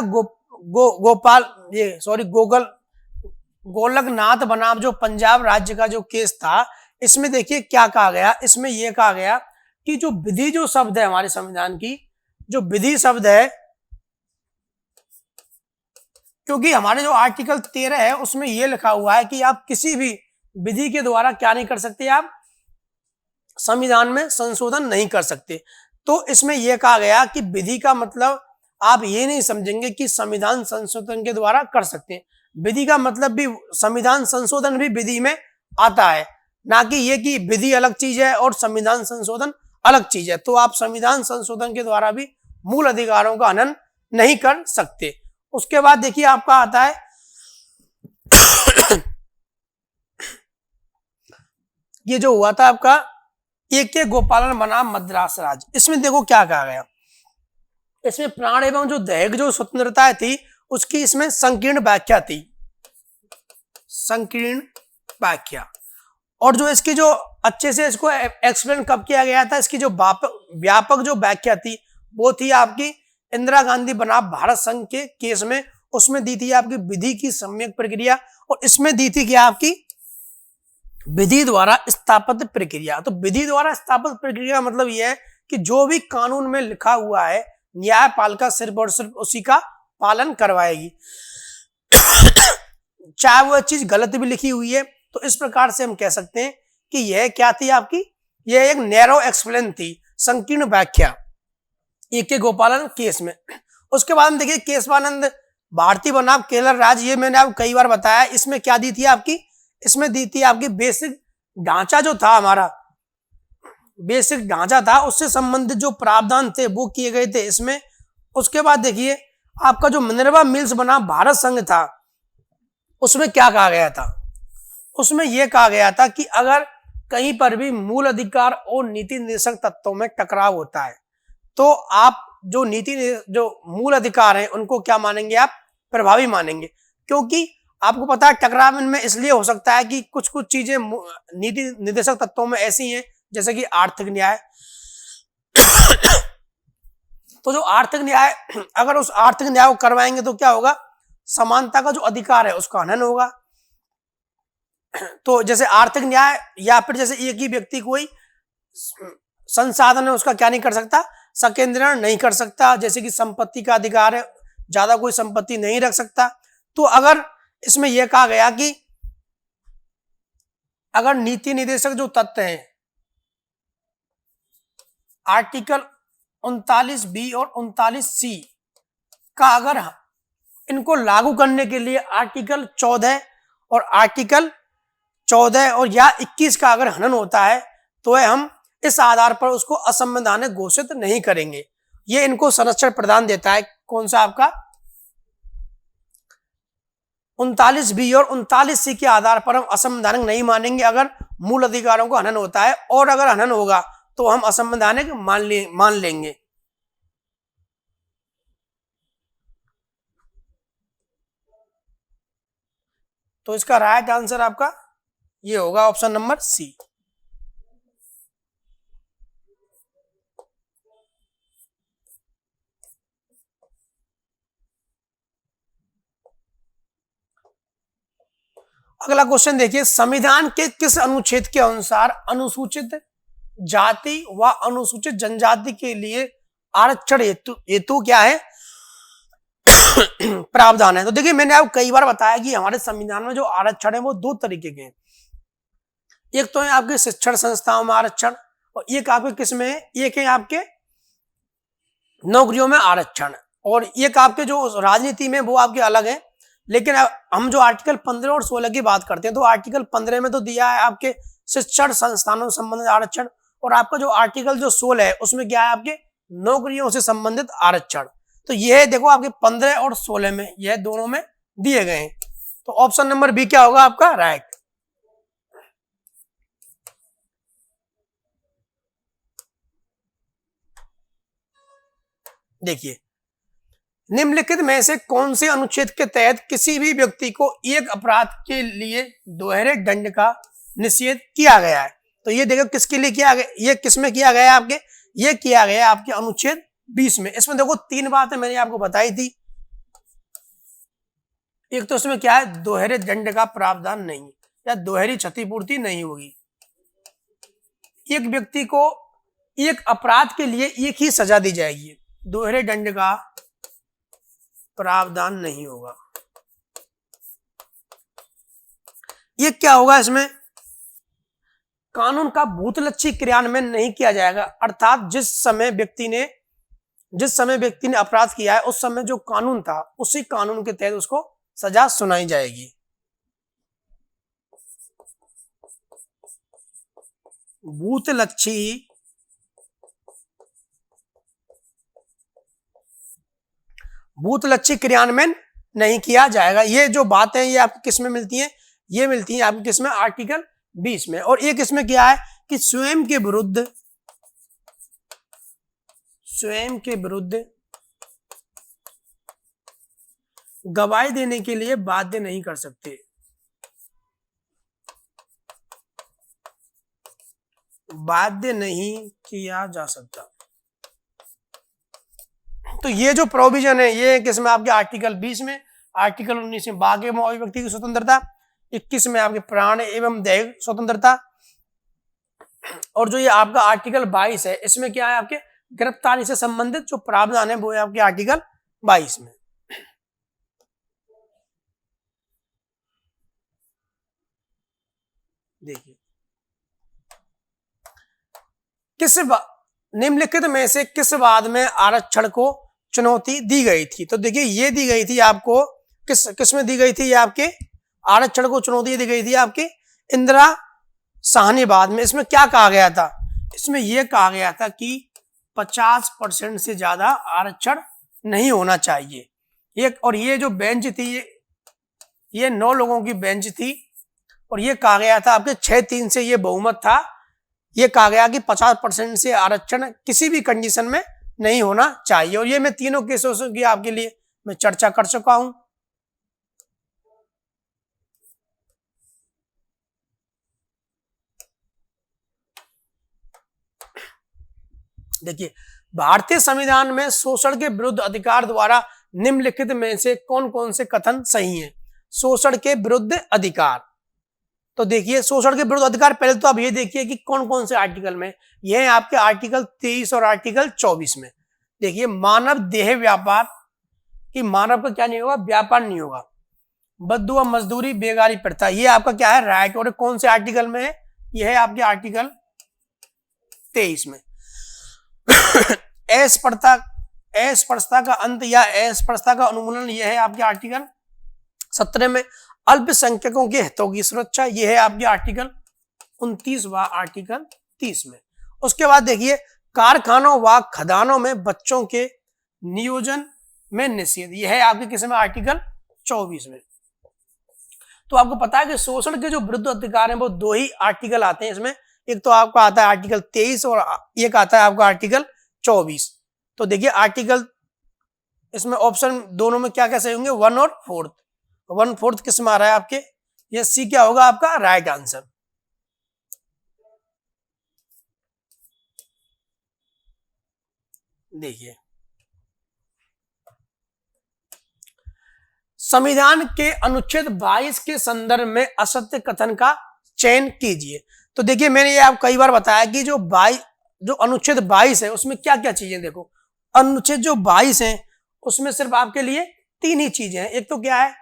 गोलकनाथ बनाम जो पंजाब राज्य का जो केस था, इसमें देखिए क्या कहा गया। इसमें यह कहा गया कि जो विधि जो शब्द है हमारे संविधान की, जो विधि शब्द है, क्योंकि हमारे जो आर्टिकल 13 है उसमें यह लिखा हुआ है कि आप किसी भी विधि के द्वारा क्या नहीं कर सकते, आप संविधान में संशोधन नहीं कर सकते। तो इसमें यह कहा गया कि विधि का मतलब आप ये नहीं समझेंगे कि संविधान संशोधन के द्वारा कर सकते हैं। विधि का मतलब भी संविधान संशोधन भी विधि में आता है, ना कि ये कि विधि अलग चीज है और संविधान संशोधन अलग चीज है। तो आप संविधान संशोधन के द्वारा भी मूल अधिकारों का हनन नहीं कर सकते। उसके बाद देखिए आपका आता है ये जो हुआ था आपका AK गोपालन बनाम मद्रास राज्य। इसमें देखो क्या कहा गया, इसमें प्राण एवं जो दैहिक जो स्वतंत्रता थी उसकी इसमें संकीर्ण व्याख्या थी, संकीर्ण व्याख्या। और जो इसकी जो अच्छे से इसको एक्सप्लेन कब किया गया था, इसकी जो व्यापक जो व्याख्या थी वो थी आपकी इंदिरा गांधी बनाम भारत संघ के केस में। उसमें दी थी आपकी विधि की सम्यक प्रक्रिया, और इसमें दी थी क्या आपकी विधि द्वारा स्थापित प्रक्रिया। तो विधि द्वारा स्थापित प्रक्रिया का मतलब यह है कि जो भी कानून में लिखा हुआ है न्यायपालिका सिर्फ और सिर्फ उसी का पालन करवाएगी, चाहे वो चीज गलत भी लिखी हुई है। तो इस प्रकार से हम कह सकते हैं कि यह क्या थी आपकी, यह एक नैरो एक्सप्लेन थी, संकीर्ण व्याख्या AK गोपालन केस में। उसके बाद हम देखिए केशवानंद भारती बनाम केरल राज्य, ये मैंने आपको कई बार बताया। इसमें क्या दी थी आपकी, इसमें दी थी आपकी बेसिक ढांचा जो था हमारा, बेसिक ढांचा था, उससे संबंधित जो प्रावधान थे वो किए गए थे इसमें। उसके बाद देखिए आपका जो मिनरवा मिल्स बनाम भारत संघ था, उसमें क्या कहा गया था, उसमें यह कहा गया था कि अगर कहीं पर भी मूल अधिकार और नीति निर्देशक तत्वों में टकराव होता है तो आप जो जो मूल अधिकार हैं उनको क्या मानेंगे, आप प्रभावी मानेंगे। क्योंकि आपको पता है टकराव इनमें इसलिए हो सकता है कि कुछ कुछ चीजें नीति निर्देशक तत्वों में ऐसी हैं जैसे कि आर्थिक न्याय। तो जो आर्थिक न्याय, अगर उस आर्थिक न्याय को करवाएंगे तो क्या होगा, समानता का जो अधिकार है उसका हनन होगा। तो जैसे आर्थिक न्याय, या फिर जैसे एक ही व्यक्ति कोई संसाधन है उसका क्या नहीं कर सकता, संकेंद्रण नहीं कर सकता। जैसे कि संपत्ति का अधिकार है, ज्यादा कोई संपत्ति नहीं रख सकता। तो अगर इसमें यह कहा गया कि अगर नीति निर्देशक जो तत्व हैं, आर्टिकल 39B और 39C का अगर इनको लागू करने के लिए आर्टिकल 14 और आर्टिकल 14 और या 21 का अगर हनन होता है तो हम इस आधार पर उसको असंवैधानिक घोषित नहीं करेंगे। ये इनको संरक्षण प्रदान देता है। कौन सा आपका 39B और 39C के आधार पर हम असंवैधानिक नहीं मानेंगे अगर मूल अधिकारों का हनन होता है, और अगर हनन होगा तो हम असंवैधानिक मान लेंगे। तो इसका राइट आंसर आपका ये होगा ऑप्शन नंबर सी। अगला क्वेश्चन देखिए, संविधान के किस अनुच्छेद के अनुसार अनुसूचित जाति व अनुसूचित जनजाति के लिए आरक्षण हेतु क्या है प्रावधान है। तो देखिए मैंने आपको कई बार बताया कि हमारे संविधान में जो आरक्षण है वो दो तरीके के हैं। एक तो है आपके शिक्षण संस्थाओं में आरक्षण, और एक आपके किस में है, एक है आपके नौकरियों में आरक्षण, और एक आपके जो राजनीति में वो आपके अलग है। लेकिन हम जो आर्टिकल 15 और 16 की बात करते हैं तो आर्टिकल 15 में तो दिया है आपके शिक्षण संस्थानों से संबंधित आरक्षण, और आपका जो आर्टिकल जो 16 है उसमें क्या है आपके नौकरियों से संबंधित आरक्षण। तो यह देखो आपके 15 और 16 में यह दोनों में दिए गए हैं। तो ऑप्शन नंबर बी क्या होगा आपका राइट। देखिए, निम्नलिखित में से कौन से अनुच्छेद के तहत किसी भी व्यक्ति को एक अपराध के लिए दोहरे दंड का निषेध किया गया है। तो ये देखो किसके लिए किया गया, ये किसमें किया गया है आपके, ये किया गया है आपके अनुच्छेद 20 में। इसमें देखो तीन बातें मैंने आपको बताई थी। एक तो इसमें क्या है, दोहरे दंड का प्रावधान नहीं या दोहरी क्षतिपूर्ति नहीं होगी। एक व्यक्ति को एक अपराध के लिए एक ही सजा दी जाएगी, दोहरे दंड का प्रावधान नहीं होगा। ये क्या होगा, इसमें कानून का भूतलक्षी क्रियान्वयन नहीं किया जाएगा, अर्थात जिस समय व्यक्ति ने अपराध किया है उस समय जो कानून था उसी कानून के तहत उसको सजा सुनाई जाएगी। भूतलक्षी क्रियान्वयन नहीं किया जाएगा। ये जो बातें ये आपको किस में मिलती हैं, ये मिलती हैं आपको किस में, आर्टिकल 20 में। और एक इसमें क्या है कि स्वयं के विरुद्ध गवाही देने के लिए बाध्य नहीं कर सकते। बाध्य नहीं किया जा सकता। तो ये जो प्रोविजन है ये किसमें आपके आर्टिकल 20 में, आर्टिकल 19 में बाघ एवं अभिव्यक्ति की स्वतंत्रता, 21 में आपके प्राण एवं दैहिक स्वतंत्रता, और जो ये आपका आर्टिकल 22 है इसमें क्या है आपके गिरफ्तारी से संबंधित जो प्रावधान है वो है आपके आर्टिकल 22 में। देखिए निम्नलिखित में से किस वाद में आरक्षण को चुनौती दी गई थी। तो देखिए ये दी गई थी आपको किस में दी गई थी, ये आपके आरक्षण को चुनौती दी गई थी आपके इंदिरा साहनीवाद में। इसमें क्या कहा गया था, इसमें यह कहा गया था कि 50% से ज्यादा आरक्षण नहीं होना चाहिए। और ये जो बेंच थी ये 9 लोगों की बेंच थी, और ये कहा गया था आपके 6-3 से ये बहुमत था। ये कहा गया कि 50% से आरक्षण किसी भी कंडीशन में नहीं होना चाहिए। और ये मैं तीनों केसों की आपके लिए मैं चर्चा कर चुका हूं। देखिए भारतीय संविधान में शोषण के विरुद्ध अधिकार द्वारा निम्नलिखित में से कौन कौन से कथन सही हैं। शोषण के विरुद्ध अधिकार, तो देखिए शोषण के विरुद्ध अधिकार पहले तो आप ये देखिए कि कौन कौन से आर्टिकल में, ये है आपके आर्टिकल 23 और आर्टिकल 24 में। देखिए मानव देह व्यापार, कि मानव का क्या नहीं होगा, व्यापार नहीं होगा। बद्दुआ मजदूरी बेगारी प्रथा, ये आपका क्या है राइट। और कौन से आर्टिकल में है, ये है आपके आर्टिकल 23 में। अस्पृश्यता का अंत या अस्पृश्यता का उन्मूलन, यह है आपके आर्टिकल 17 में। अल्पसंख्यकों के हितों की सुरक्षा, यह है आपके आर्टिकल 29वां आर्टिकल 30 में। उसके बाद देखिए कारखानों व खदानों में बच्चों के नियोजन में निषेध, यह है आपके किस में, आर्टिकल 24 में। तो आपको पता है कि शोषण के जो विरुद्ध अधिकार हैं वो दो ही आर्टिकल आते हैं इसमें, एक तो आपका आता है आर्टिकल 23 और एक आता है आपका आर्टिकल 24। तो देखिए आर्टिकल इसमें ऑप्शन दोनों में क्या क्या सही होंगे, 1 और 4। 1/4 किस में आ रहा है आपके, ये सी क्या होगा आपका राइट आंसर। देखिए संविधान के अनुच्छेद 22 के संदर्भ में असत्य कथन का चयन कीजिए। तो देखिए मैंने ये आप कई बार बताया कि जो अनुच्छेद 22 है उसमें क्या क्या चीजें, देखो अनुच्छेद जो 22 है उसमें सिर्फ आपके लिए 3 ही चीजें हैं। एक तो क्या है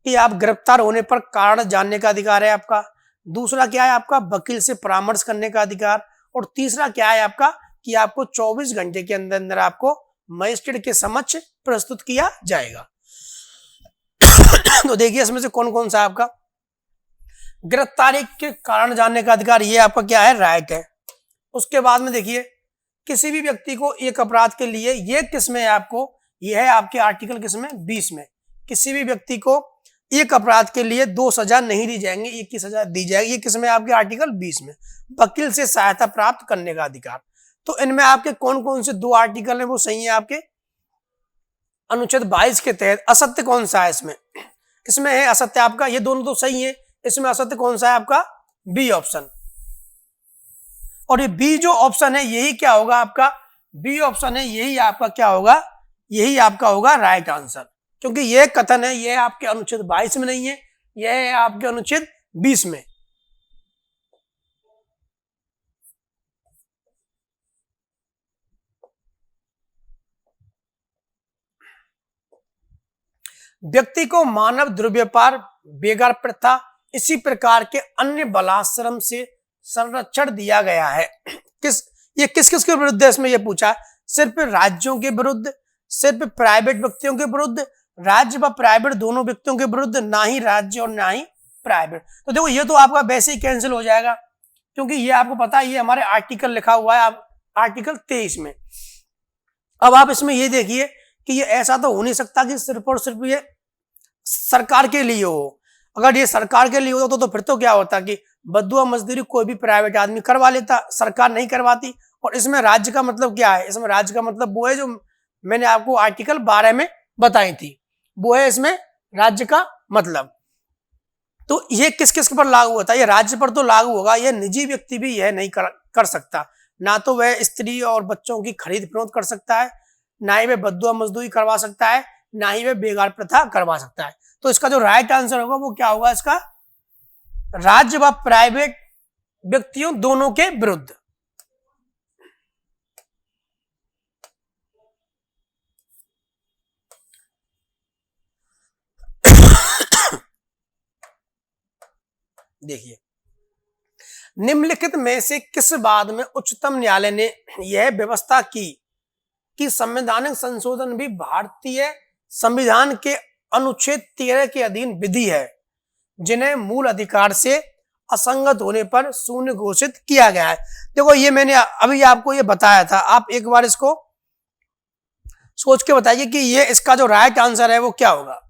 कि आप गिरफ्तार होने पर कारण जानने का अधिकार है आपका, दूसरा क्या है आपका वकील से परामर्श करने का अधिकार, और तीसरा क्या है आपका कि आपको 24 घंटे के अंदर अंदर आपको मजिस्ट्रेट के समक्ष प्रस्तुत किया जाएगा। तो देखिए इसमें से कौन कौन सा आपका गिरफ्तारी के कारण जानने का अधिकार, ये आपका क्या है राइट है। उसके बाद में देखिए किसी भी व्यक्ति को एक अपराध के लिए, ये किसमें है आपको, ये है आपके आर्टिकल किसमें 20 में, किसी भी व्यक्ति को एक अपराध के लिए 2 सजा नहीं दी जाएंगे, 1 की सजा दी जाएगी, ये किसमें आपके आर्टिकल 20 में। वकील से सहायता प्राप्त करने का अधिकार, तो इनमें आपके कौन कौन से 2 आर्टिकल हैं वो सही है आपके अनुच्छेद 22 के तहत। असत्य कौन सा है इसमें, इसमें है असत्य आपका, ये दोनों तो सही है, इसमें असत्य कौन सा है आपका बी ऑप्शन। और ये बी जो ऑप्शन है यही क्या होगा आपका, बी ऑप्शन है यही आपका क्या होगा, यही आपका होगा राइट आंसर, क्योंकि यह कथन है यह आपके अनुच्छेद 22 में नहीं है, यह है आपके अनुच्छेद 20 में। व्यक्ति को मानव दुर्व्यापार, बेगार प्रथा, इसी प्रकार के अन्य बलाश्रम से संरक्षण दिया गया है। किस किस के विरुद्ध है इसमें ये पूछा, सिर्फ राज्यों के विरुद्ध, सिर्फ प्राइवेट व्यक्तियों के विरुद्ध, राज्य व प्राइवेट दोनों व्यक्तियों के विरुद्ध, ना ही राज्य और ना ही प्राइवेट। तो देखो ये तो आपका वैसे ही कैंसिल हो जाएगा, क्योंकि ये आपको पता है ये हमारे आर्टिकल लिखा हुआ है आर्टिकल 23 में। अब आप इसमें ये देखिए कि ये ऐसा तो हो नहीं सकता कि सिर्फ और सिर्फ ये सरकार के लिए हो। अगर ये सरकार के लिए होता तो फिर तो क्या होता कि बद्दुआ मजदूरी कोई भी प्राइवेट आदमी करवा लेता, सरकार नहीं करवाती। और इसमें राज्य का मतलब क्या है, इसमें राज्य का मतलब वो है जो मैंने आपको आर्टिकल 12 में बताई थी, वो है इसमें राज्य का मतलब। तो ये किस किस पर लागू होता है, ये राज्य पर तो लागू होगा, ये निजी व्यक्ति भी यह नहीं कर सकता। ना तो वह स्त्री और बच्चों की खरीद फरोख्त कर सकता है, ना ही वह बद्दुआ मजदूरी करवा सकता है, ना ही वह बेगार प्रथा करवा सकता है। तो इसका जो राइट आंसर होगा वो क्या होगा, इसका राज्य व प्राइवेट व्यक्तियों दोनों के विरुद्ध। देखिए निम्नलिखित में से किस बात में उच्चतम न्यायालय ने यह व्यवस्था की कि संवैधानिक संशोधन भी भारतीय संविधान के अनुच्छेद 13 के अधीन विधि है, जिन्हें मूल अधिकार से असंगत होने पर शून्य घोषित किया गया है। देखो ये मैंने अभी आपको ये बताया था, आप एक बार इसको सोच के बताइए कि ये इसका जो राइट आंसर है वो क्या होगा।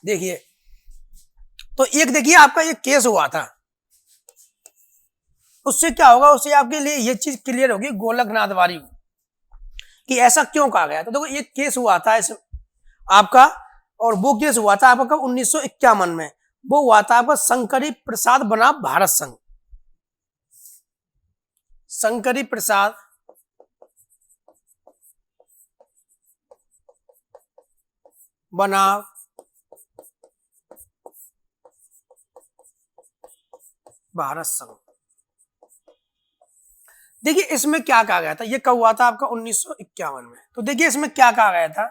देखिए तो एक देखिए आपका ये केस हुआ था, उससे क्या होगा, उससे आपके लिए ये चीज क्लियर होगी गोलकनाथ वारी कि ऐसा क्यों कहा गया। तो देखो ये केस हुआ था इस आपका, और वो केस हुआ था आपका 1951 में, वो हुआ था आपका शंकरी प्रसाद बनाम भारत संघ। शंकरी प्रसाद बनाम भारत संघ। देखिए इसमें क्या कहा गया था, ये कब हुआ था आपका 1951 में। तो देखिए इसमें क्या कहा गया था,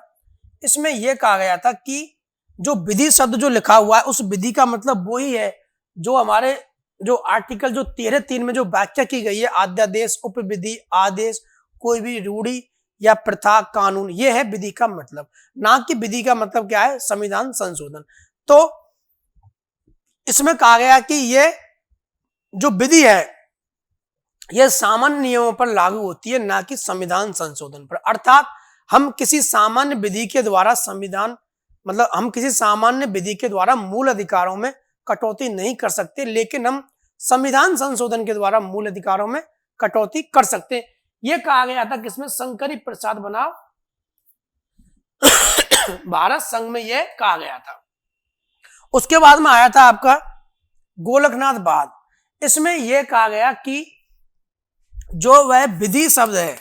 इसमें यह कहा गया था कि जो विधि शब्द जो लिखा हुआ है उस विधि का मतलब वही है जो हमारे जो आर्टिकल जो 13(3) में जो व्याख्या की गई है, अध्यादेश, उपविधि, आदेश, कोई भी रूढ़ी या प्रथा, कानून, ये है विधि का मतलब। ना कि विधि का मतलब क्या है, संविधान संशोधन। तो इसमें कहा गया कि ये जो विधि है यह सामान्य नियमों पर लागू होती है, ना कि संविधान संशोधन पर। अर्थात हम किसी सामान्य विधि के द्वारा संविधान मतलब हम किसी सामान्य विधि के द्वारा मूल अधिकारों में कटौती नहीं कर सकते, लेकिन हम संविधान संशोधन के द्वारा मूल अधिकारों में कटौती कर सकते हैं। यह कहा गया था किसमें, शंकरी प्रसाद बनाम भारत संघ में यह कहा गया था। उसके बाद में आया था आपका गोलकनाथ बाद। इसमें यह कहा गया कि जो वह विधि शब्द है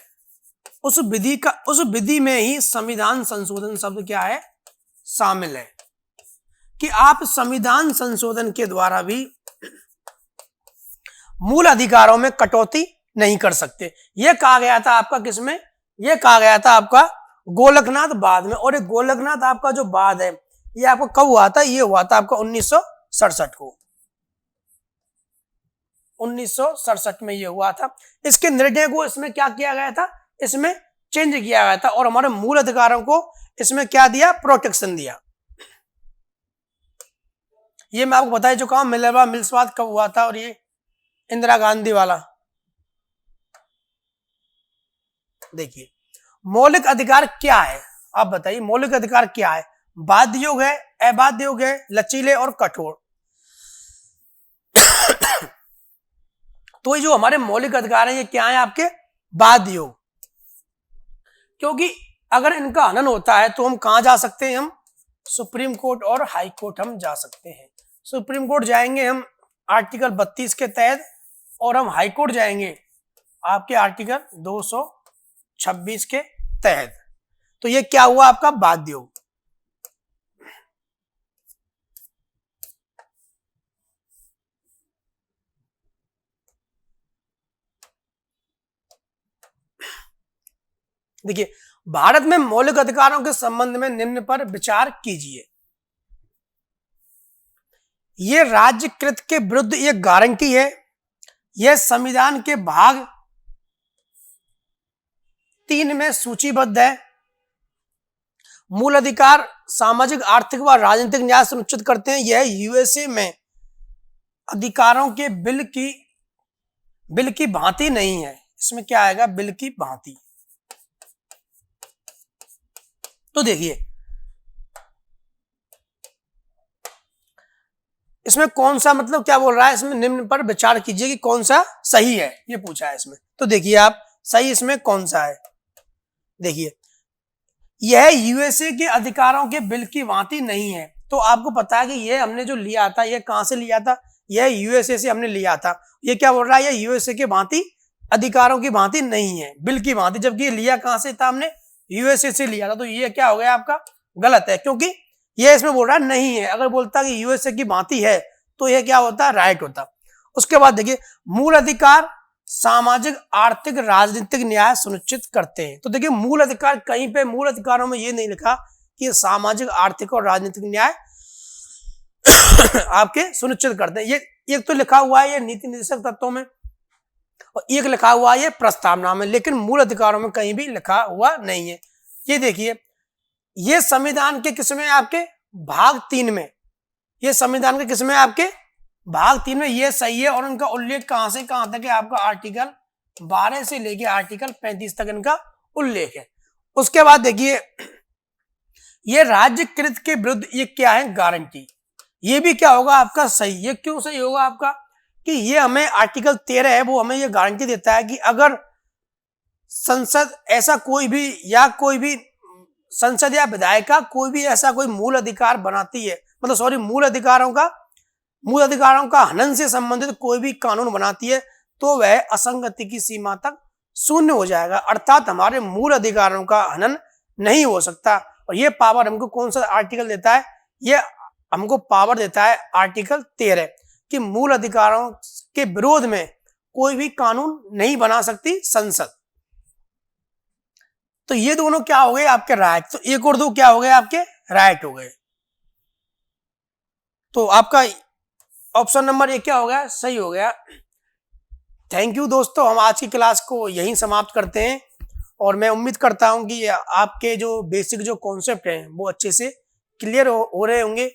उस विधि में ही संविधान संशोधन शब्द क्या है, शामिल है, कि आप संविधान संशोधन के द्वारा भी मूल अधिकारों में कटौती नहीं कर सकते। यह कहा गया था आपका किसमें, यह कहा गया था आपका गोलकनाथ बाद में। और ये गोलकनाथ आपका जो बाद है ये आपको कब हुआ था, ये हुआ था आपका 1967 को, 1967 में ये हुआ था। इसके निर्णय को इसमें क्या किया गया था, इसमें चेंज किया गया था और हमारे मूल अधिकारों को इसमें क्या दिया, प्रोटेक्शन दिया। ये मैं आपको बता चुका हूं, मिनर्वा मिल्सवाद कब हुआ था और ये इंदिरा गांधी वाला। देखिए मौलिक अधिकार क्या है, आप बताइए मौलिक अधिकार क्या है, बाध्य योग है, अबाध्य योग है, लचीले और कठोर। तो ये जो हमारे मौलिक अधिकार हैं ये क्या है आपके, बाध्य योग। क्योंकि अगर इनका हनन होता है तो हम कहां जा सकते हैं, हम सुप्रीम कोर्ट और हाई कोर्ट हम जा सकते हैं। सुप्रीम कोर्ट जाएंगे हम आर्टिकल 32 के तहत और हम हाई कोर्ट जाएंगे आपके आर्टिकल 226 के तहत। तो ये क्या हुआ आपका बाध्य योग। देखिए भारत में मौलिक अधिकारों के संबंध में निम्न पर विचार कीजिए। यह राज्यकृत के विरुद्ध एक गारंटी है, यह संविधान के भाग 3 में सूचीबद्ध है। मूल अधिकार सामाजिक, आर्थिक व राजनीतिक न्याय सुनिश्चित करते हैं। यह यूएसए में अधिकारों के बिल की भांति नहीं है। इसमें क्या आएगा, बिल की भांति। तो देखिए इसमें कौन सा मतलब क्या बोल रहा है, इसमें निम्न पर विचार कीजिए कि कौन सा सही है, ये पूछा है इसमें। तो देखिए आप सही इसमें कौन सा है, देखिए यह यूएसए के अधिकारों के बिल की भांति नहीं है। तो आपको पता है कि यह हमने जो लिया था यह कहां से लिया था, यह यूएसए से हमने लिया था। ये क्या बोल रहा है, यह यूएसए के भांति अधिकारों की भांति नहीं है, बिल की भांति, जबकि ये लिया कहां से था, हमने यूएसए से लिया था। तो ये क्या हो गया आपका, गलत है, क्योंकि ये इसमें बोल रहा है नहीं है। अगर बोलता कि यूएसए की भांति है तो ये क्या होता, राइट होता। उसके बाद देखिए मूल अधिकार सामाजिक, आर्थिक, राजनीतिक न्याय सुनिश्चित करते हैं। तो देखिए मूल अधिकार कहीं पे मूल अधिकारों में ये नहीं लिखा कि सामाजिक, आर्थिक और राजनीतिक न्याय आपके सुनिश्चित करते हैं। ये एक तो लिखा हुआ है ये नीति निर्देशक तत्वों में और एक लिखा हुआ है ये प्रस्तावना में, लेकिन मूल अधिकारों में कहीं भी लिखा हुआ नहीं है। ये देखिए ये संविधान के किसमें, आपके भाग 3 में, ये संविधान के किसमें, आपके भाग 3 में ये सही है। और इनका उल्लेख कहां से कहां तक है, आपका आर्टिकल 12 से लेके आर्टिकल 35 तक इनका उल्लेख है। उसके बाद देखिए ये राज्यकृत के विरुद्ध ये क्या है, गारंटी। ये भी क्या होगा आपका सही। ये क्यों सही होगा आपका, कि ये हमें आर्टिकल 13 है वो हमें ये गारंटी देता है कि अगर संसद ऐसा कोई भी संसद या विधायिका कोई भी ऐसा कोई मूल अधिकार बनाती है, मतलब मूल अधिकारों का हनन से संबंधित कोई भी कानून बनाती है, तो वह असंगति की सीमा तक शून्य हो जाएगा, अर्थात हमारे मूल अधिकारों का हनन नहीं हो सकता। और ये पावर हमको कौन सा आर्टिकल देता है? ये हमको पावर देता है आर्टिकल 13 कि मूल अधिकारों के विरोध में कोई भी कानून नहीं बना सकती संसद। तो ये दोनों क्या हो गए आपके राइट, तो एक और दो क्या हो गए आपके राइट हो गए। तो आपका ऑप्शन नंबर एक क्या हो गया? सही हो गया। थैंक यू दोस्तों, हम आज की क्लास को यहीं समाप्त करते हैं और मैं उम्मीद करता हूं कि आपके जो बेसिक जो कॉन्सेप्ट हैं वो अच्छे से क्लियर हो रहे होंगे।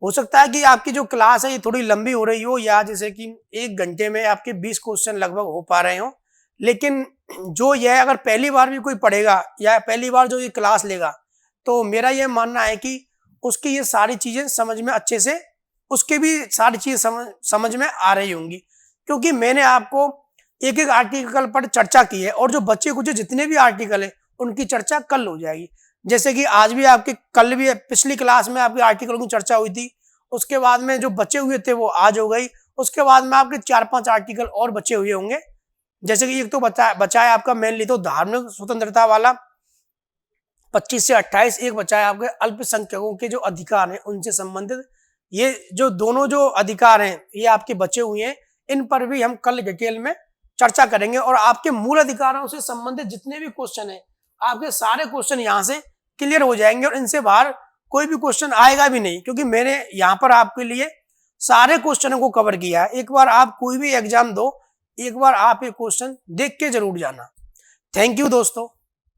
हो सकता है कि आपकी जो क्लास है ये थोड़ी लंबी हो रही हो, या जैसे कि 1 घंटे में आपके 20 क्वेश्चन लगभग हो पा रहे हो, लेकिन जो यह अगर पहली बार भी कोई पढ़ेगा या पहली बार जो ये क्लास लेगा, तो मेरा ये मानना है कि उसकी ये सारी चीजें समझ में अच्छे से, उसके भी सारी चीजें समझ में आ रही होंगी, क्योंकि मैंने आपको एक एक आर्टिकल पर चर्चा की है और जो बच्चे कुछ जितने भी आर्टिकल है उनकी चर्चा कल हो जाएगी। जैसे कि आज भी आपके, कल भी पिछली क्लास में आपके आर्टिकलों की चर्चा हुई थी, उसके बाद में जो बचे हुए थे वो आज हो गई, उसके बाद में आपके 4-5 आर्टिकल और बचे हुए होंगे। जैसे कि एक तो बचा है आपका मेनली तो धार्मिक स्वतंत्रता वाला 25 से 28, एक बचा है आपके अल्पसंख्यकों के जो अधिकार हैं उनसे संबंधित। ये जो दोनों जो अधिकार हैं ये आपके बचे हुए हैं, इन पर भी हम कल डिटेल में चर्चा करेंगे और आपके मूल अधिकारों से संबंधित जितने भी क्वेश्चन हैं आपके सारे क्वेश्चन यहाँ से क्लियर हो जाएंगे और इनसे बाहर कोई भी क्वेश्चन आएगा भी नहीं, क्योंकि मैंने यहाँ पर आपके लिए सारे क्वेश्चनों को कवर किया है। एक बार आप कोई भी एग्जाम दो, एक बार आप ये क्वेश्चन देख के जरूर जाना। थैंक यू दोस्तों।